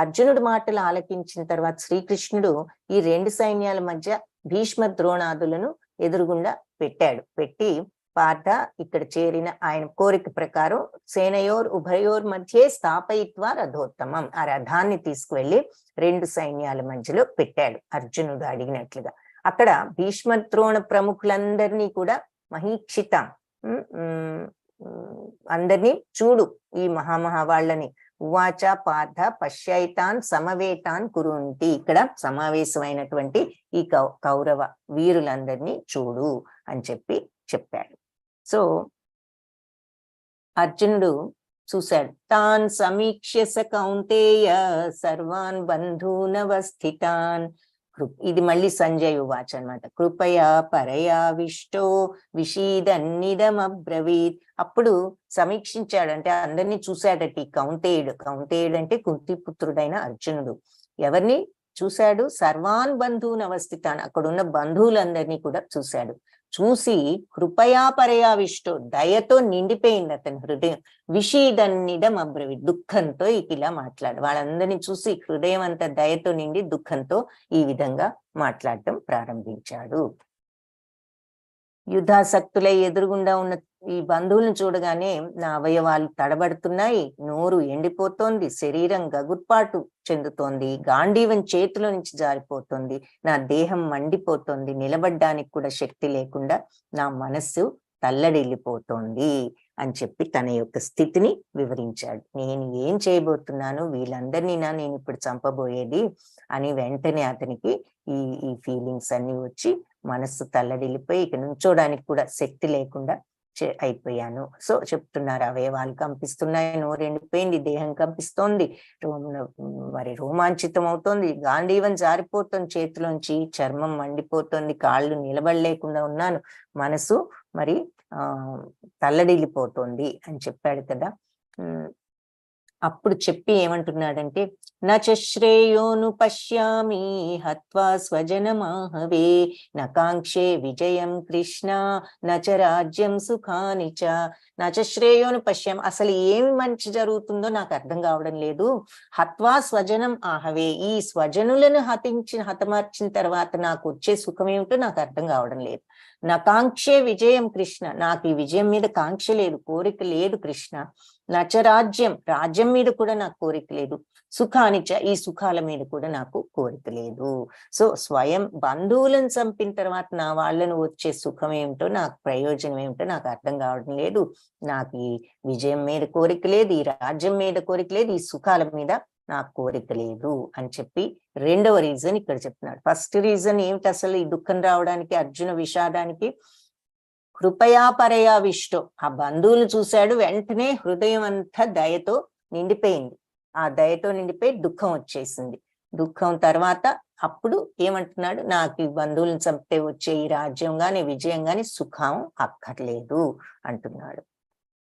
అర్జునుడు మాటలు ఆలకించిన తర్వాత శ్రీకృష్ణుడు ఈ రెండు సైన్యాల మధ్య భీష్మ ద్రోణాదులను ఎదురుగుండా పెట్టి పార్థ, ఇక్కడ చేరిన ఆయన కోరిక ప్రకారం సేనయోర్ ఉభయోర్ మధ్యే స్థాపయిత్వా రథోత్తమం, ఆ రథాన్ని తీసుకువెళ్లి రెండు సైన్యాల మధ్యలో పెట్టాడు అర్జునుడు అడిగినట్లుగా. అక్కడ భీష్మ ద్రోణ ప్రముఖులందరినీ కూడా మహీక్షితం, అందరినీ చూడు ఈ వాళ్ళని. ఉవాచ పార్థ పశ్యైతాన్ సమవేతాన్ కురుంటి, ఇక్కడ సమావేశమైనటువంటి ఈ కౌరవ వీరులందరినీ చూడు అని చెప్పాడు. సో అర్జునుడు చూశాడు. తాన్ సమీక్ష్య స కౌంతేయ సర్వాన్ బంధూనవస్థితాన్. ఇది మళ్ళీ సంజయ్ ఉవాచ అన్నమాట. కృపయా పరయావిష్టో విషీదన్నిదమబ్రవీత్. అప్పుడు సమీక్షించాడు, అంటే అందరినీ చూశాడట ఈ కౌంతేయుడు అంటే కుంతిపుత్రుడైన అర్జునుడు. ఎవరిని చూశాడు? సర్వాన్ బంధువుని అవస్థితాన్, అక్కడున్న బంధువులందరినీ కూడా చూశాడు. చూసి కృపయా పరయావిష్టో, దయతో నిండిపోయింది అతని హృదయం. విషీదన్నిదం అబ్రవి, దుఃఖంతో ఇలా మాట్లాడు. వాళ్ళందరినీ చూసి హృదయం అంతా దయతో నిండి దుఃఖంతో ఈ విధంగా మాట్లాడటం ప్రారంభించాడు. యుద్ధాసక్తులై ఎదురుగుండా ఉన్న ఈ బంధువులను చూడగానే నా అవయవాలు తడబడుతున్నాయి, నోరు ఎండిపోతోంది, శరీరం గగుర్పాటు చెందుతోంది, గాంధీవం చేతిలో నుంచి జారిపోతుంది, నా దేహం మండిపోతోంది, నిలబడ్డానికి కూడా శక్తి లేకుండా నా మనస్సు తల్లడిల్లిపోతోంది అని చెప్పి తన యొక్క స్థితిని వివరించాడు. నేను ఏం చేయబోతున్నాను, వీళ్ళందరినీ నేను ఇప్పుడు చంపబోయేది అని వెంటనే అతనికి ఈ ఫీలింగ్స్ అన్ని వచ్చి మనస్సు తల్లడిల్లిపోయి ఇక నుంచోడానికి కూడా శక్తి లేకుండా అయిపోయాను. సో చెప్తున్నారు, అవయవాలు కంపిస్తున్నాయి, నోరు ఎండిపోయింది, దేహం కంపిస్తోంది, మరి రోమాంచితం అవుతోంది, గాంధీవం జారిపోతుంది చేతిలోంచి, చర్మం మండిపోతుంది, కాళ్ళు నిలబడలేకుండా ఉన్నాను, మనసు మరి తల్లడిల్లిపోతోంది అని చెప్పాడు కదా. అప్పుడు చెప్పి ఏమంటున్నాడంటే, నచ శ్రేయోను పశ్యామి హత్వా స్వజనమాహవే నకాంక్షే విజయం కృష్ణ నచ రాజ్యం సుఖాని చ. నచ శ్రేయోను పశ్యామి, అసలు ఏమి మంచి జరుగుతుందో నాకు అర్థం కావడం లేదు. హత్వా స్వజనం ఆహవే, ఈ స్వజనులను హతమార్చిన తర్వాత నాకు వచ్చే సుఖం ఏమిటో నాకు అర్థం కావడం లేదు. నకాంక్షే విజయం కృష్ణ, నాకు ఈ విజయం మీద కాంక్ష లేదు, కోరిక లేదు కృష్ణ. నచ రాజ్యం మీద కూడా నాకు కోరిక లేదు. సుఖానిచ, ఈ సుఖాల మీద కూడా నాకు కోరిక లేదు. సో స్వయం బంధువులను చంపిన తర్వాత నా వాళ్ళను వచ్చే సుఖం ఏమిటో, నాకు ప్రయోజనం ఏమిటో నాకు అర్థం కావడం లేదు. నాకు ఈ విజయం మీద కోరిక లేదు, ఈ రాజ్యం మీద కోరిక లేదు, ఈ సుఖాల మీద నాకు కోరిక లేదు అని చెప్పి రెండవ రీజన్ ఇక్కడ చెప్తున్నాడు. ఫస్ట్ రీజన్ ఏమిటి అసలు ఈ దుఃఖం రావడానికి, అర్జున విషాదానికి? కృపయా పరయావిష్టో, ఆ బంధువులు చూశాడు, వెంటనే హృదయం అంతా దయతో నిండిపోయింది. ఆ దయతో నిండిపోయి దుఃఖం వచ్చేసింది. దుఃఖం తర్వాత అప్పుడు ఏమంటున్నాడు, నాకు ఈ బంధువులను చంపితే వచ్చే ఈ రాజ్యం గాని విజయం గాని సుఖం అక్కర్లేదు అంటున్నాడు.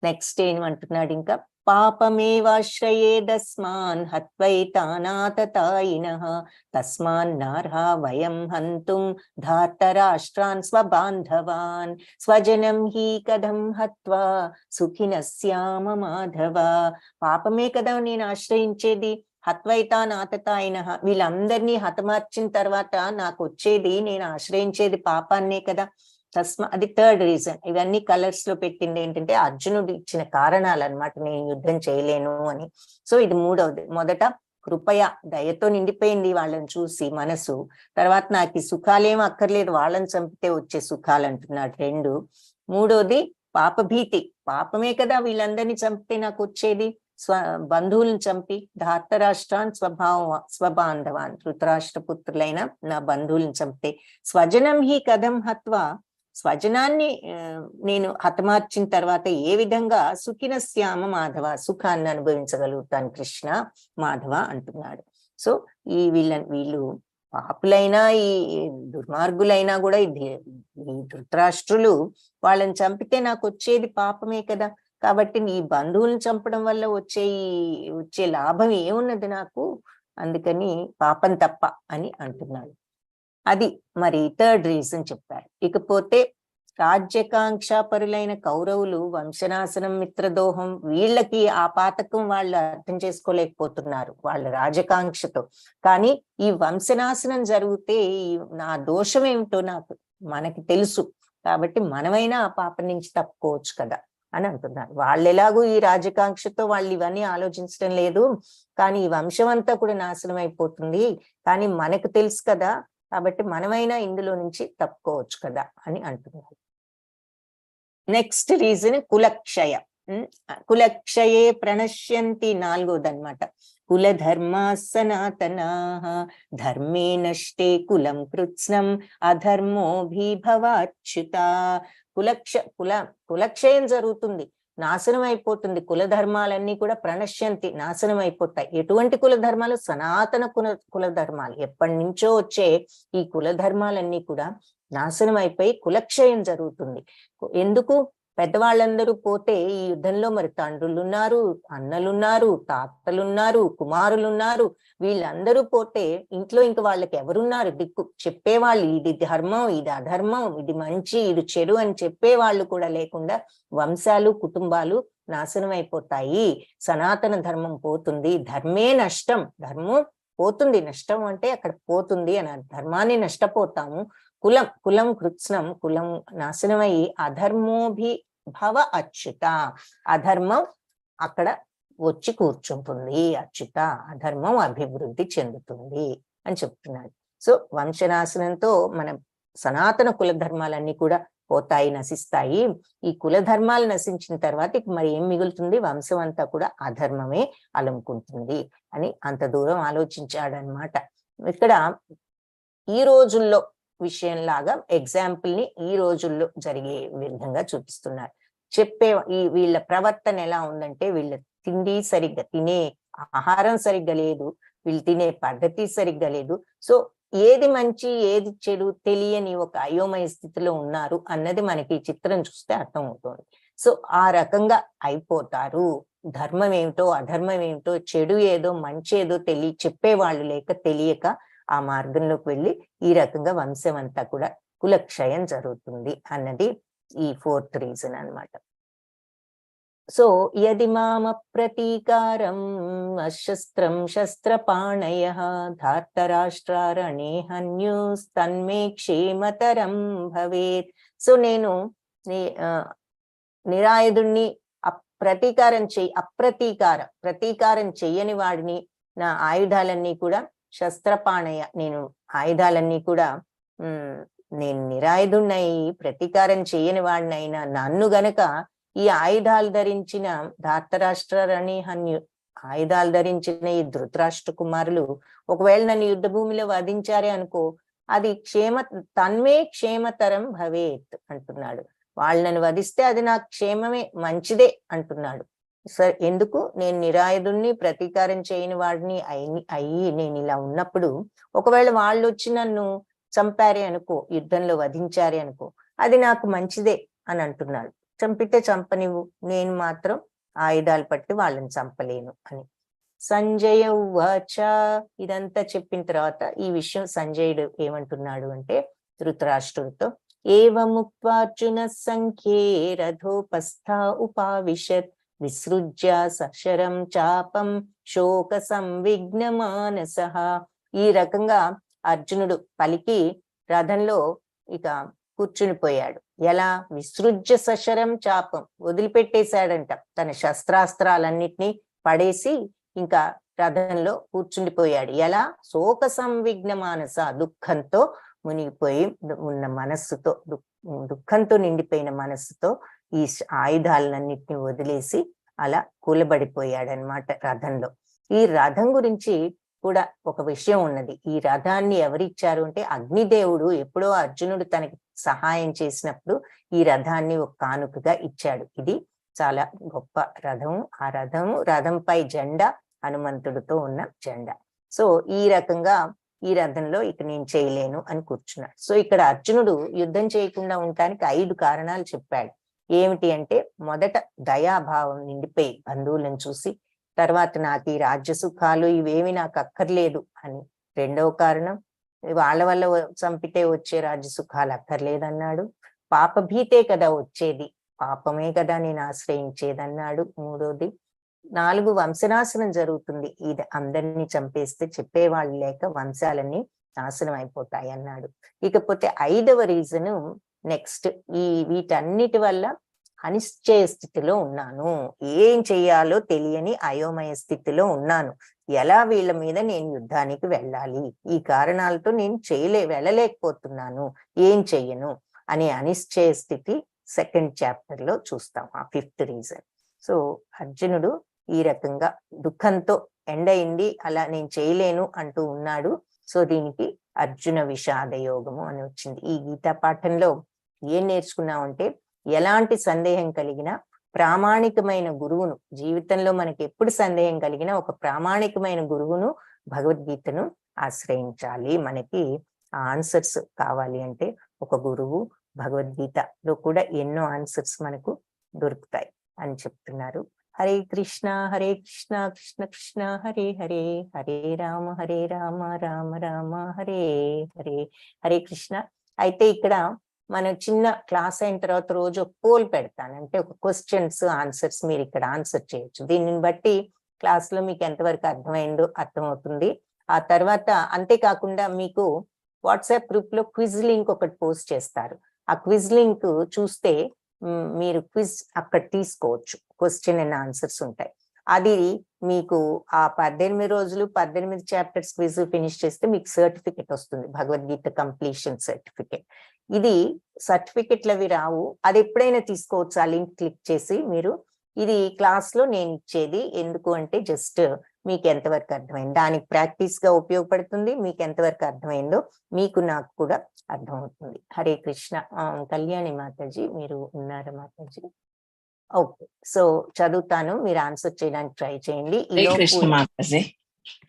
నెక్స్ట్ ఏమంటున్నాడు ఇంకా, పాపమేవాశ్రయేదస్మాన్ హత్వైతానాతతాయినః తస్మాన్నార్హా వయం హంతుం ధార్తరాష్ట్రాన్ స్వబాంధవాన్ స్వజనం హి కథం హత్వా సుఖినస్యామ మాధవ. పాపమే కదా నేను ఆశ్రయించేది, హత్వైతానాతతాయినః, వీళ్ళందరినీ హతమార్చిన తర్వాత నాకు వచ్చేది, నేను ఆశ్రయించేది పాపాన్నే కదా. అది థర్డ్ రీజన్. ఇవన్నీ కలర్స్ లో పెట్టింది ఏంటంటే అర్జునుడు ఇచ్చిన కారణాలు అన్నమాట, నేను యుద్ధం చేయలేను అని. సో ఇది మూడవది. మొదట కృపయ, దయతో నిండిపోయింది వాళ్ళని చూసి మనసు. తర్వాత నాకు ఈ సుఖాలేమో అక్కర్లేదు, వాళ్ళని చంపితే వచ్చే సుఖాలు అంటున్నాడు. రెండు. మూడోది పాపభీతి, పాపమే కదా వీళ్ళందరినీ చంపితే నాకు వచ్చేది, బంధువులను చంపి ధార్తరాష్ట్రాన్ స్వబాంధవాన్, ధృతరాష్ట్ర పుత్రులైన నా బంధువులను చంపితే, స్వజనం హి కథం హత్వా, స్వజనాన్ని నేను హతమార్చిన తర్వాత ఏ విధంగా సుఖినస్యామ మాధవ, సుఖాన్ని అనుభవించగలుగుతాను కృష్ణ మాధవ అంటున్నాడు. సో వీళ్ళు పాపులైనా ఈ దుర్మార్గులైనా కూడా ఈ ధృతరాష్ట్రులు వాళ్ళని చంపితే నాకు వచ్చేది పాపమే కదా. కాబట్టి నీ బంధువులను చంపడం వల్ల వచ్చే లాభం ఏమున్నది నాకు, అందుకని పాపం తప్ప అని అంటున్నాడు. అది మరి థర్డ్ రీజన్ చెప్పారు. ఇకపోతే రాజ్యకాంక్షాపరులైన కౌరవులు వంశనాశనం, మిత్రదోహం, వీళ్ళకి ఆ పాతకం వాళ్ళు అర్థం చేసుకోలేకపోతున్నారు వాళ్ళ రాజకాంక్షతో. కానీ ఈ వంశనాశనం జరిగితే నా దోషం ఏమిటో మనకి తెలుసు, కాబట్టి మనమైనా ఆ పాపం నుంచి తప్పుకోవచ్చు కదా అని అంటున్నారు. వాళ్ళు ఎలాగూ ఈ రాజకాంక్షతో వాళ్ళు ఇవన్నీ ఆలోచించడం లేదు, కానీ ఈ వంశం అంతా కూడా నాశనం అయిపోతుంది, కానీ మనకు తెలుసు కదా, కాబట్టి మనమైనా ఇందులో నుంచి తప్పుకోవచ్చు కదా అని అంటున్నారు. Next reason కులక్షయ. కులక్షయే ప్రణశ్యంతి, నాలుగోదన్నమాట. కులధర్మా సనాతనా ధర్మే నష్టే కులం కృత్స్నం అధర్మోభిభవాచ్యుత. కులక్షయం జరుగుతుంది, నాశనం అయిపోతుంది. కులధర్మాలన్నీ కూడా ప్రణశ్యంతి, నాశనం అయిపోతాయి. ఎటువంటి కులధర్మాలు? సనాతన కులధర్మాలు, ఎప్పటి నుంచో వచ్చే ఈ కులధర్మాలన్నీ కూడా నాశనం అయిపోయి కులక్షయం జరుగుతుంది. ఎందుకు? పెద్దవాళ్ళందరూ పోతే ఈ యుద్ధంలో మరి తండ్రులున్నారు, అన్నలున్నారు, తాతలున్నారు, కుమారులున్నారు, వీళ్ళందరూ పోతే ఇంట్లో ఇంక వాళ్ళకి ఎవరున్నారు దిక్కు? చెప్పేవాళ్ళు ఇది ధర్మం, ఇది అధర్మం, ఇది మంచి, ఇది చెడు అని చెప్పేవాళ్ళు కూడా లేకుండా వంశాలు, కుటుంబాలు నాశనం అయిపోతాయి. సనాతన ధర్మం పోతుంది. ధర్మే నష్టం, ధర్మం పోతుంది, నష్టం అంటే అక్కడ పోతుంది అని, ధర్మాన్ని నష్టపోతాము. కులం కృత్స్నం, కులం నాశనమై అధర్మోభిభవ అచ్యుత, అధర్మం అక్కడ వచ్చి కూర్చుంటుంది. అచ్యుత, అధర్మం అభివృద్ధి చెందుతుంది అని చెప్తున్నాడు. సో వంశనాశనంతో మన సనాతన కుల ధర్మాలన్నీ కూడా పోతాయి, నశిస్తాయి. ఈ కుల ధర్మాలు నశించిన తర్వాత మరి ఏం మిగులుతుంది? వంశం అంతా కూడా అధర్మమే అలుముకుంటుంది అని అంత దూరం ఆలోచించాడనమాట. ఇక్కడ ఈ రోజుల్లో విషయంలాగా ఎగ్జాంపుల్ ని ఈ రోజుల్లో జరిగే విధంగా చూపిస్తున్నారు. వీళ్ళ ప్రవర్తన ఎలా ఉందంటే, వీళ్ళ తిండి సరిగ్గా, తినే ఆహారం సరిగ్గా లేదు, వీళ్ళు తినే పద్ధతి సరిగ్గా లేదు. సో ఏది మంచి ఏది చెడు తెలియని ఒక అయోమయ స్థితిలో ఉన్నారు అన్నది మనకి ఈ చిత్రం చూస్తే అర్థం అవుతుంది. సో ఆ రకంగా అయిపోతారు. ధర్మం ఏమిటో అధర్మం ఏమిటో, చెడు ఏదో మంచి ఏదో చెప్పేవాళ్ళు లేక, తెలియక ఆ మార్గంలోకి వెళ్ళి ఈ రకంగా వంశం అంతా కూడా కులక్షయం జరుగుతుంది అన్నది ఈ ఫోర్త్ రీజన్ అన్నమాట. సో యది మామ ప్రతీకారం అశస్త్రం శస్త్రపాణయః ధార్తరాష్ట్రారణే హన్యూస్ తన్మే క్షేమతరం భవేత్. సో నేను నిరాయుధుణ్ణి, ప్రతీకారం చెయ్యని వాడిని, నా ఆయుధాలన్నీ కూడా శస్త్రపాణయ, నేను ఆయుధాలన్నీ కూడా నేను నిరాయుధున్నై ప్రతీకారం చేయని వాడినైనా నన్ను గనక ఈ ఆయుధాలు ధరించిన ధార్తరాష్ట్రారణి ఆయుధాలు ధరించిన ఈ ధృతరాష్ట్ర కుమారులు ఒకవేళ నన్ను యుద్ధ భూమిలో వధించారే అనుకో, అది తన్మే క్షేమతరం భవేత్ అంటున్నాడు. వాళ్ళు నన్ను వధిస్తే అది నాకు క్షేమమే, మంచిదే అంటున్నాడు. సరే, ఎందుకు? నేను నిరాయుధుణ్ణి, ప్రతీకారం చేయని వాడిని అయ్యి నేను ఇలా ఉన్నప్పుడు ఒకవేళ వాళ్ళు వచ్చి నన్ను చంపారే అనుకో, యుద్ధంలో వధించారే అనుకో, అది నాకు మంచిదే అని అంటున్నాడు. చంపితే చంపనివ్వు, నేను మాత్రం ఆయుధాలు పట్టి వాళ్ళని చంపలేను అని. సంజయ ఉవాచ. ఇదంతా చెప్పిన తర్వాత ఈ విషయం సంజయుడు ఏమంటున్నాడు అంటే ధృతరాష్ట్రుడితో, ఏవముక్త్వార్జున సంఖ్యే రథోపస్థ ఉపావిశత్ విసృజ్య సశరం చాపం శోక సంవిఘ్న మానసః. ఈ రకంగా అర్జునుడు పలికి రథంలో ఇక కూర్చునిపోయాడు. ఎలా? విసృజ్య సశరం చాపం, వదిలిపెట్టేశాడంట తన శస్త్రాస్త్రాలన్నిటినీ పడేసి ఇంకా రథంలో కూర్చుండిపోయాడు. ఎలా? శోక సంవిఘ్న మానస, దుఃఖంతో మునిగిపోయి ఉన్న మనస్సుతో, దుఃఖంతో నిండిపోయిన మనస్సుతో ఈ ఆయుధాలన్నిటిని వదిలేసి అలా కూలబడిపోయాడనమాట రథంలో. ఈ రథం గురించి కూడా ఒక విషయం ఉన్నది. ఈ రథాన్ని ఎవరిచ్చారు అంటే అగ్నిదేవుడు ఎప్పుడో అర్జునుడు తనకి సహాయం చేసినప్పుడు ఈ రథాన్ని ఒక కానుకగా ఇచ్చాడు. ఇది చాలా గొప్ప రథం. ఆ రథంపై జెండా హనుమంతుడితో ఉన్న జెండా. సో ఈ రకంగా ఈ రథంలో ఇక నేను చేయలేను అని కూర్చున్నాడు. సో ఇక్కడ అర్జునుడు యుద్ధం చేయకుండా ఉండటానికి 5 కారణాలు చెప్పాడు. ఏమిటి అంటే, మొదట దయాభావం నిండిపోయి బంధువులను చూసి, తర్వాత నాకు ఈ రాజ్య సుఖాలు ఇవేమి నాకు అక్కర్లేదు అని. రెండవ కారణం, వాళ్ళ వల్ల చంపితే వచ్చే రాజ్య సుఖాలు అక్కర్లేదన్నాడు. పాపభీతే కదా వచ్చేది, పాపమే కదా నేను ఆశ్రయించేదన్నాడు మూడోది. 4 వంశనాశనం జరుగుతుంది, ఇది అందరినీ చంపేస్తే చెప్పేవాళ్ళు లేక వంశాలన్నీ నాశనం అయిపోతాయి అన్నాడు. ఇకపోతే 5వ రీజను నెక్స్ట్, వీటన్నిటి వల్ల అనిశ్చయ స్థితిలో ఉన్నాను, ఏం చెయ్యాలో తెలియని అయోమయ స్థితిలో ఉన్నాను, ఎలా వీళ్ళ మీద నేను యుద్ధానికి వెళ్ళాలి, ఈ కారణాలతో నేను వెళ్ళలేకపోతున్నాను, ఏం చెయ్యను అనే అనిశ్చయ స్థితి 2nd చాప్టర్ లో చూస్తాం, ఆ 5th రీజన్. సో అర్జునుడు ఈ రకంగా దుఃఖంతో ఎండయింది, అలా నేను చేయలేను అంటూ ఉన్నాడు. సో దీనికి అర్జున విషాద యోగము అని వచ్చింది. ఈ గీతా పాఠంలో ఏం నేర్చుకున్నామంటే, ఎలాంటి సందేహం కలిగినా ప్రామాణికమైన గురువును, జీవితంలో మనకి ఎప్పుడు సందేహం కలిగినా ఒక ప్రామాణికమైన గురువును, భగవద్గీతను ఆశ్రయించాలి. మనకి ఆ ఆన్సర్స్ కావాలి అంటే ఒక గురువు, భగవద్గీతలో కూడా ఎన్నో ఆన్సర్స్ మనకు దొరుకుతాయి అని చెప్తున్నారు. హరే కృష్ణ కృష్ణ కృష్ణ హరే హరే, హరే రామ రామ రామ హరే హరే. హరే కృష్ణ. అయితే ఇక్కడ మనం చిన్న క్లాస్ అయిన తర్వాత రోజు ఒక పోల్ పెడతాను, అంటే ఒక క్వశ్చన్స్ ఆన్సర్స్ మీరు ఇక్కడ ఆన్సర్ చేయొచ్చు. దీనిని బట్టి క్లాస్ లో మీకు ఎంతవరకు అర్థమైందో అర్థమవుతుంది. ఆ తర్వాత అంతేకాకుండా మీకు వాట్సాప్ గ్రూప్ లో క్విజ్ లింక్ ఒకటి పోస్ట్ చేస్తారు. ఆ క్విజ్ లింక్ చూస్తే మీరు క్విజ్ అక్కడ తీసుకోవచ్చు, క్వశ్చన్ అండ్ ఆన్సర్స్ ఉంటాయి. అది మీకు ఆ 18 రోజులు 18 చాప్టర్స్ క్విజ్ ఫినిష్ చేస్తే మీకు సర్టిఫికెట్ వస్తుంది, భగవద్గీత కంప్లీషన్ సర్టిఫికెట్. ఇది సర్టిఫికెట్లు అవి రావు, అది ఎప్పుడైనా తీసుకోవచ్చు ఆ లింక్ క్లిక్ చేసి మీరు. ఇది క్లాస్ లో నేను ఇచ్చేది, ఎందుకు అంటే జస్ట్ మీకు ఎంతవరకు అర్థమైంది, దానికి ప్రాక్టీస్ గా ఉపయోగపడుతుంది. మీకు ఎంతవరకు అర్థమైందో మీకు నాకు కూడా అర్థమవుతుంది. హరే కృష్ణ. కళ్యాణి మాతాజీ మీరు ఉన్నారా మాతాజీ? ఓకే, సో చదువుతాను, మీరు ఆన్సర్ చేయడానికి ట్రై చేయండి. హరే కృష్ణ మాతాజీ.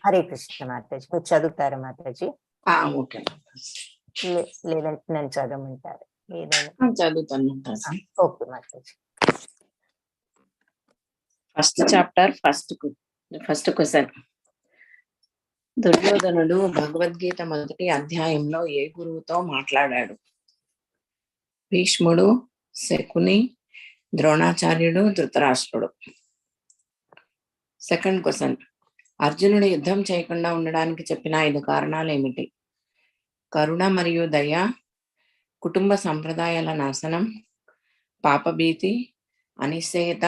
హరే కృష్ణ మాతాజీ. మీరు చదువుతారా మాతాజీ? ఓకే. లేదంటే నన్ను చదవమంటారు? ఏదైనా చదువుతాను Mataji. Okay Mataji. First chapter, first question. దుర్యోధనుడు భగవద్గీత మొదటి అధ్యాయంలో ఏ గురువుతో మాట్లాడాడు? భీష్ముడు, శకుని, ద్రోణాచార్యుడు, ధృతరాష్ట్రుడు. Second question. అర్జునుడు యుద్ధం చేయకుండా ఉండడానికి చెప్పిన 5 కారణాలు ఏమిటి? కరుణ మరియు దయ, కుటుంబ సంప్రదాయాల నాశనం, పాపభీతి, అనిశ్చయత,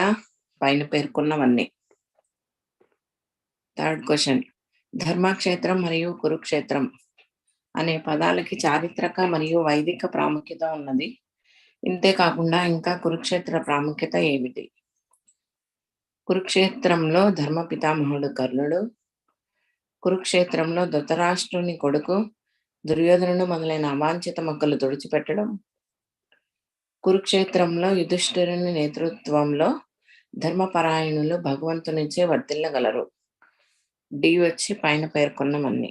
పైన పేర్కొన్నవన్నీ. Third question. ధర్మక్షేత్రం మరియు కురుక్షేత్రం అనే పదాలకి చారిత్రక మరియు వైదిక ప్రాముఖ్యత ఉన్నది. ఇంతేకాకుండా ఇంకా కురుక్షేత్ర ప్రాముఖ్యత ఏమిటి? కురుక్షేత్రంలో ధర్మ పితామహుడు కర్ణుడు, కురుక్షేత్రంలో ధృతరాష్ట్రుని కొడుకు దుర్యోధనుడు మొదలైన అవాంఛిత మొక్కలు తుడిచిపెట్టడం, కురుక్షేత్రంలో యుధిష్ఠిరుని నేతృత్వంలో ధర్మపరాయణులు భగవంతునిచే వర్తిల్లగలరు. డి వచ్చి పైన పేర్కొన్నవన్నీ.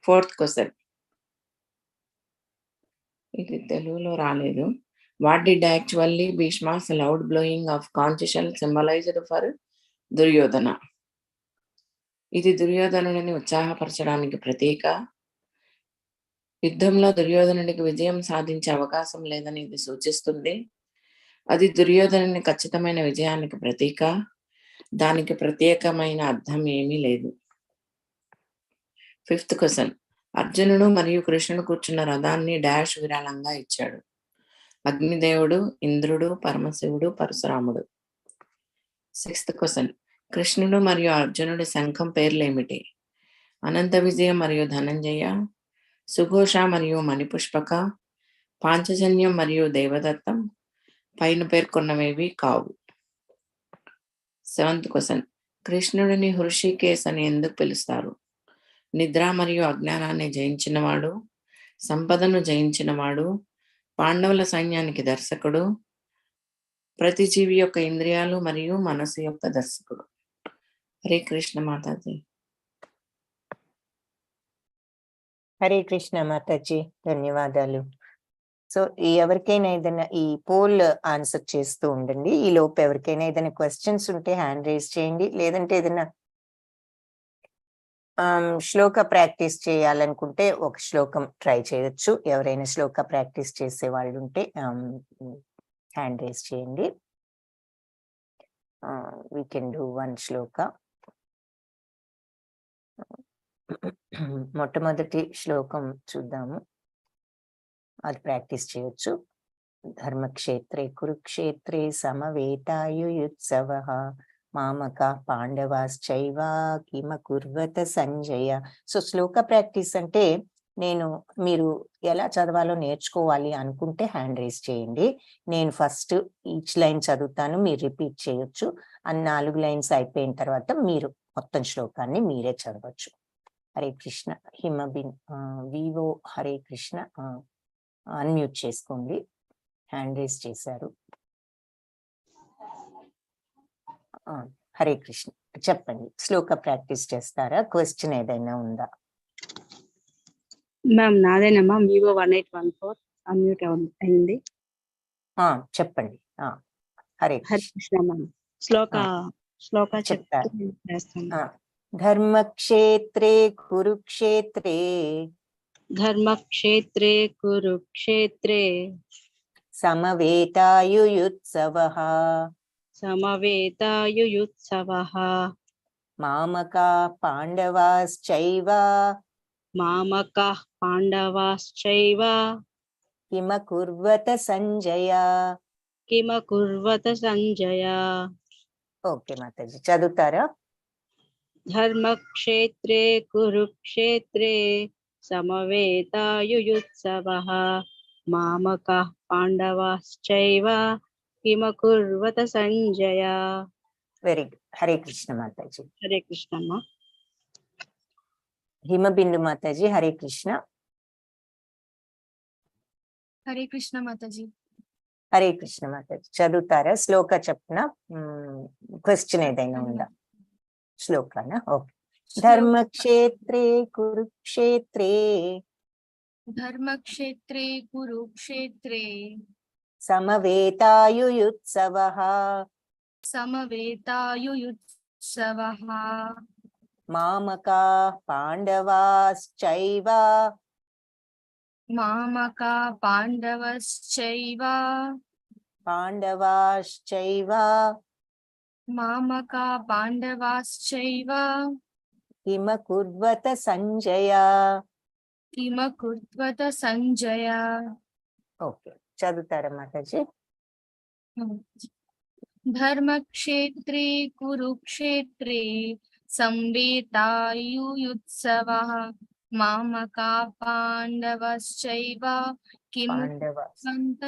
ఫోర్త్ క్వశ్చన్, ఇది తెలుగులో రాలేదు. What did actually Bhishma's loud blowing of conch shell symbolized for Duryodhana? ఇది దుర్యోధనుడిని ఉత్సాహపరచడానికి ప్రతీక. యుద్ధంలో దుర్యోధనుడికి విజయం సాధించే అవకాశం లేదని ఇది సూచిస్తుంది. అది దుర్యోధనుని ఖచ్చితమైన విజయానికి ప్రతీక. దానికి ప్రత్యేకమైన అర్థం ఏమీ లేదు. Fifth question. అర్జునుడు మరియు కృష్ణుడు కూర్చున్న రథాన్ని డాష్ విరాళంగా ఇచ్చాడు? అగ్నిదేవుడు, ఇంద్రుడు, పరమశివుడు, పరశురాముడు. Sixth question. కృష్ణుడు మరియు అర్జునుడి శంఖం పేర్లు ఏమిటి? అనంత విజయ మరియు ధనంజయ, సుఘోష మరియు మణిపుష్పక, పాంచజన్యం మరియు దేవదత్తం, పైన పేర్కొన్నవేవి కావు. Seventh question. కృష్ణుడిని హృషికేశ్ అని ఎందుకు పిలుస్తారు? నిద్ర మరియు అజ్ఞానాన్ని జయించినవాడు, సంపదను జయించినవాడు, పాండవుల సైన్యానికి దర్శకుడు, ప్రతి జీవి యొక్క ఇంద్రియాలు మరియు మనసు యొక్క దర్శకుడు. హరే కృష్ణ మాతాజీ. హరే కృష్ణ మాతాజీ, ధన్యవాదాలు. సో ఎవరికైనా ఏదైనా ఈ పోల్ ఆన్సర్ చేస్తూ ఉండండి. ఈ లోపు ఎవరికైనా ఏదైనా క్వశ్చన్స్ ఉంటే హ్యాండ్ రేస్ చేయండి, లేదంటే ఏదైనా శ్లోక ప్రాక్టీస్ చేయాలనుకుంటే ఒక శ్లోకం ట్రై చేయొచ్చు. ఎవరైనా శ్లోక ప్రాక్టీస్ చేసే వాళ్ళు ఉంటే హ్యాండ్ రేస్ చేయండి. వీ కెన్ డూ 1 శ్లోక. మొట్టమొదటి శ్లోకం చూద్దాము, అది ప్రాక్టీస్ చేయొచ్చు. ధర్మక్షేత్రే కురుక్షేత్రే సమవేతాయుయుత్సవః మామక పాండవాశ్చైవ కిమ కుర్వత సంజయ. సో శ్లోక ప్రాక్టీస్ అంటే మీరు ఎలా చదవాలో నేర్చుకోవాలి అనుకుంటే హ్యాండ్ రేస్ చేయండి. నేను ఫస్ట్ ఈచ్ లైన్ చదువుతాను, మీరు రిపీట్ చేయొచ్చు. 4 లైన్స్ అయిపోయిన తర్వాత మీరు మొత్తం శ్లోకాన్ని మీరే చదవచ్చు. హరే కృష్ణ. హిమబిన్ వివో హరే కృష్ణ, అన్మ్యూట్ చేసుకోండి, హ్యాండ్ రేస్ చేశారు. హరే కృష్ణ, చెప్పండి. శ్లోక ప్రాక్టీస్ చేస్తారా? క్వశ్చన్ ఏదైనా ఉందా? మ్యామ్ నాదేనమ్మా, వివో 1814 అన్మ్యూట్ అయింది. చెప్పండి. హరే హరే కృష్ణ. కృష్ణ మ్యామ్. శ్లోక చెప్తారు. చేస్తాను. ధర్మక్షేత్రే కురుక్షేత్రే ధర్మక్షేత్రే కురుక్షేత్రే సమవేతాయుయుత్సవః సమవేతాయుయుత్సవః మామకా పాండవాశ్చైవ మామకః పాండవాశ్చైవ కిమ కుర్వత సంజయ. కిమ కుర్వత సంజయ. ఓకే మాతాజీ, చదువుతారా? ధర్మక్షేత్రే కురుక్షేత్రే సమవేతాయుయుత్సవః మామకః పాండవాశ్చైవ కిమ కుర్వత సంజయ. Very good. హరే కృష్ణ మాతాజీ. హరే కృష్ణమ్మ. హిమబిందు మాతాజీ, హరే కృష్ణ. హరే కృష్ణ మాతాజీ. హరే కృష్ణ మాతాజీ, చదువుతారా? శ్లోక చెప్పున క్వశ్చన్ ఏదైనా ఉందా? శ్లోకానా? ఓకే. ధర్మక్షేత్రే కురుక్షేత్రే ధర్మక్షేత్రే కురుక్షేత్రే సమవేతాయుయుత్సవః సమవేతాయుయుత్సవః మామకా పాండవాశ్చైవ మామకా పాండవశ్చైవ మామకా పాండవాశ్చైవ కిమ కుర్వత సంజయ. కిమ కుర్వత సంజయ. ఓకే, చదువుతారా మాతాజీ? ధర్మక్షేత్రే కురుక్షేత్రే సంవేతాయుయుత్సవః మామకా పాండవశ్చైవ కిమ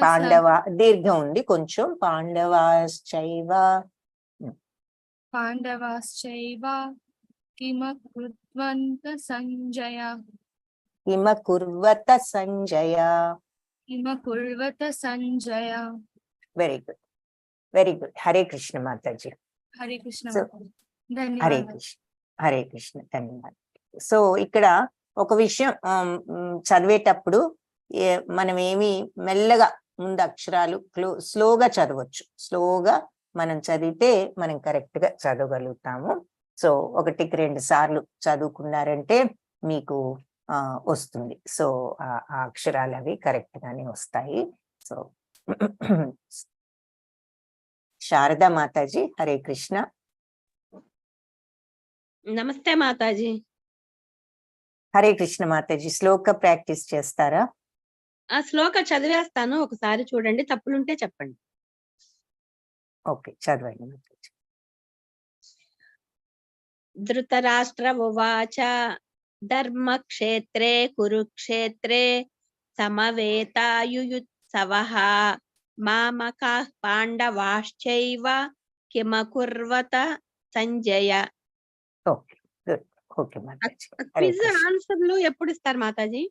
పాండవ దీర్ఘం ఉంది కొంచెం. పాండవాశ్చైవ పాండవాశ్చైవ కిమ కుర్వంత సంజయ. కిమ కుర్వత సంజయ. కిమ కుర్వత సంజయ. Very good, very good. Hare Krishna Mataji. Hare Krishna. So, Hare ధన్యవాదాలు. కృష్ణ, హరే కృష్ణ, ధన్యవాదాలు. సో ఇక్కడ ఒక విషయం చదివేటప్పుడు మనం ఏమి మెల్లగా ముందు అక్షరాలు స్లోగా చదవచ్చు. స్లోగా మనం చదివితే మనం కరెక్ట్ గా చదవగలుగుతాము. సో 1-2 సార్లు చదువుకున్నారంటే మీకు వస్తుంది. సో ఆ అక్షరాలు అవి కరెక్ట్ గానే వస్తాయి. సో శారదా మాతాజీ, హరే కృష్ణ. నమస్తే మాతాజీ. హరే కృష్ణ మాతాజీ, శ్లోక ప్రాక్టీస్ చేస్తారా? ఆ శ్లోక చదివేస్తాను, ఒకసారి చూడండి, తప్పులుంటే చెప్పండి. ఓకే, చదవండి మాతాజీ. ధృతరాష్ట్ర ఉవాచ ధర్మక్షేత్రే కురుక్షేత్రే సమవేతాయుయుత్సవః మామకాః పాండవాశ్చైవ కిమ కుర్వత సంజయ. Okay, good. Okay Mataji, Hare quiz Krishna. ఆన్సర్లు ఎప్పుడు ఇస్తారు మాతాజీ?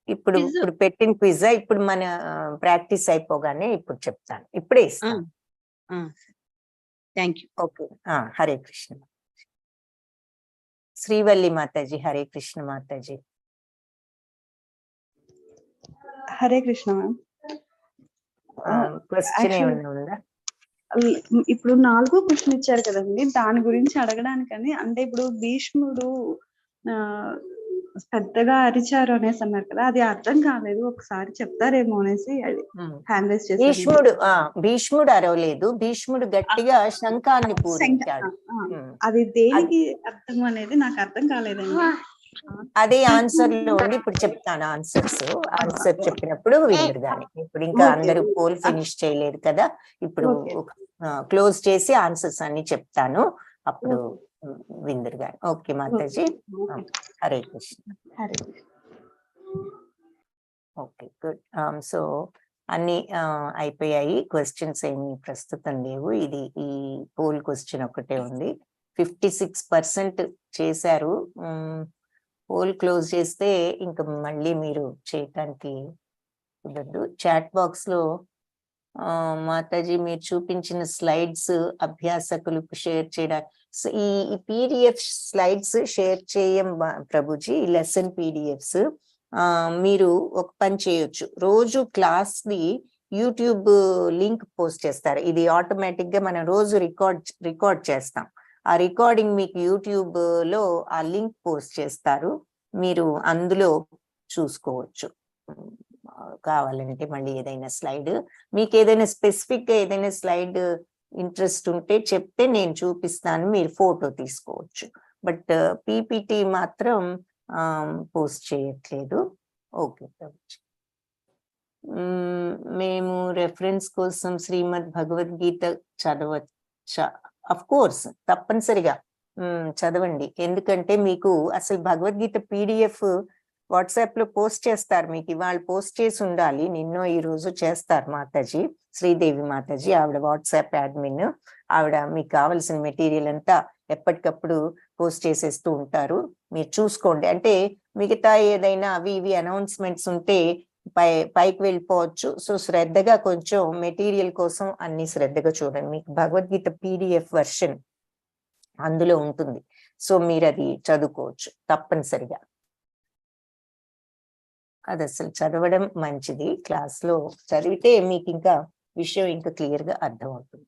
ఇప్పుడు పెట్టిన క్విజ్ ఇప్పుడు మన ప్రాక్టీస్ అయిపోగానే ఇప్పుడు చెప్తాను, ఇప్పుడే ఇస్తాను. Thank you. Okay, Hare Krishna. Srivalli Mataji, Hare Krishna Mataji. Hare Krishna ma'am. Question Actually- ఏమన్నా ఉందా? ఇప్పుడు 4వ క్వశ్చన్ ఇచ్చారు కదండి, దాని గురించి అడగడానికని. అంటే ఇప్పుడు భీష్ముడు ఆ పెద్దగా అరిచారు అనేసి అన్నారు కదా, అది అర్థం కాలేదు, ఒకసారి చెప్తారేమో అనేసి హ్యాండ్ రైజ్ చేశారు. భీష్ముడు అరవలేదు, భీష్ముడు గట్టిగా శంఖాన్ని పూరించాడు. అది దేనికి అర్థం అనేది నాకు అర్థం కాలేదండి. అదే ఆన్సర్ లో ఉంది, ఇప్పుడు చెప్తాను ఆన్సర్ చెప్పినప్పుడు విందురు గాని. ఇప్పుడు ఇంకా అందరూ పోల్ ఫినిష్ చేయలేదు కదా, ఇప్పుడు క్లోజ్ చేసి ఆన్సర్స్ అన్ని చెప్తాను, అప్పుడు విందురు గాని. Okay Mataji, Hare Krishna. Okay good. So అన్ని అయిపోయాయి, క్వశ్చన్స్ ఏమి ప్రస్తుతం లేవు. ఇది ఈ పోల్ క్వశ్చన్ ఒకటే ఉంది. 56% చేశారు. పోల్ క్లోజ్ చేస్తే ఇంకా మళ్ళీ మీరు చేయటానికి కుదరదు. చాట్ బాక్స్ లో మాతాజీ మీరు చూపించిన స్లైడ్స్ అభ్యాసకులకు షేర్ చేయడానికి, ఈ PDF స్లైడ్స్ షేర్ చేయం ప్రభుజీ, ఈ లెసన్ PDFs. మీరు ఒక పని చేయొచ్చు, రోజు క్లాస్ ని యూట్యూబ్ లింక్ పోస్ట్ చేస్తారు. ఇది ఆటోమేటిక్ గా మనం రోజు రికార్డ్ చేస్తాం. ఆ రికార్డింగ్ మీకు యూట్యూబ్ లో ఆ లింక్ పోస్ట్ చేస్తారు, మీరు అందులో చూసుకోవచ్చు. కావాలంటే మళ్ళీ ఏదైనా స్లైడ్, మీకు ఏదైనా స్పెసిఫిక్ గా ఏదైనా స్లైడ్ ఇంట్రెస్ట్ ఉంటే చెప్తే నేను చూపిస్తాను, మీరు ఫోటో తీసుకోవచ్చు. బట్ PPT మాత్రం పోస్ట్ చేయట్లేదు. ఓకే, మేము రెఫరెన్స్ కోసం శ్రీమద్ భగవద్గీత చదవచ్చా? అఫ్ కోర్స్, తప్పనిసరిగా చదవండి. ఎందుకంటే మీకు అసలు భగవద్గీత PDF వాట్సాప్ లో పోస్ట్ చేస్తారు, మీకు ఇవాళ పోస్ట్ చేసి ఉండాలి, నిన్నో ఈ రోజు చేస్తారు మాతాజీ, శ్రీదేవి మాతాజీ, ఆవిడ వాట్సాప్ అడ్మిన్. ఆవిడ మీకు కావాల్సిన మెటీరియల్ అంతా ఎప్పటికప్పుడు పోస్ట్ చేసేస్తూ ఉంటారు, మీరు చూసుకోండి. అంటే మిగతా ఏదైనా అవి ఇవి అనౌన్స్మెంట్స్ ఉంటే పైకి వెళ్ళిపోవచ్చు. సో శ్రద్ధగా కొంచెం మెటీరియల్ కోసం అన్ని శ్రద్ధగా చూడండి. మీకు భగవద్గీత PDF వర్షన్ అందులో ఉంటుంది, సో మీరు అది చదువుకోవచ్చు తప్పనిసరిగా. అది అసలు చదవడం మంచిది, క్లాస్ లో చదివితే మీకు ఇంకా విషయం ఇంకా క్లియర్ గా అర్థమవుతుంది.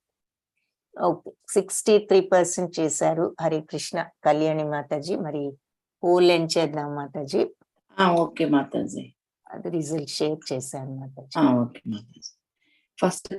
ఓకే, 63% చేశారు. హరే కృష్ణ. కళ్యాణి మాతాజీ, మరి పోల్ ఏం చేద్దాం మాతాజీ? ఓకే మాతాజీ, అది రిజల్ట్ షేర్ చేశాను మాతాజీ. ఓకే మాతాజీ. ఫస్ట్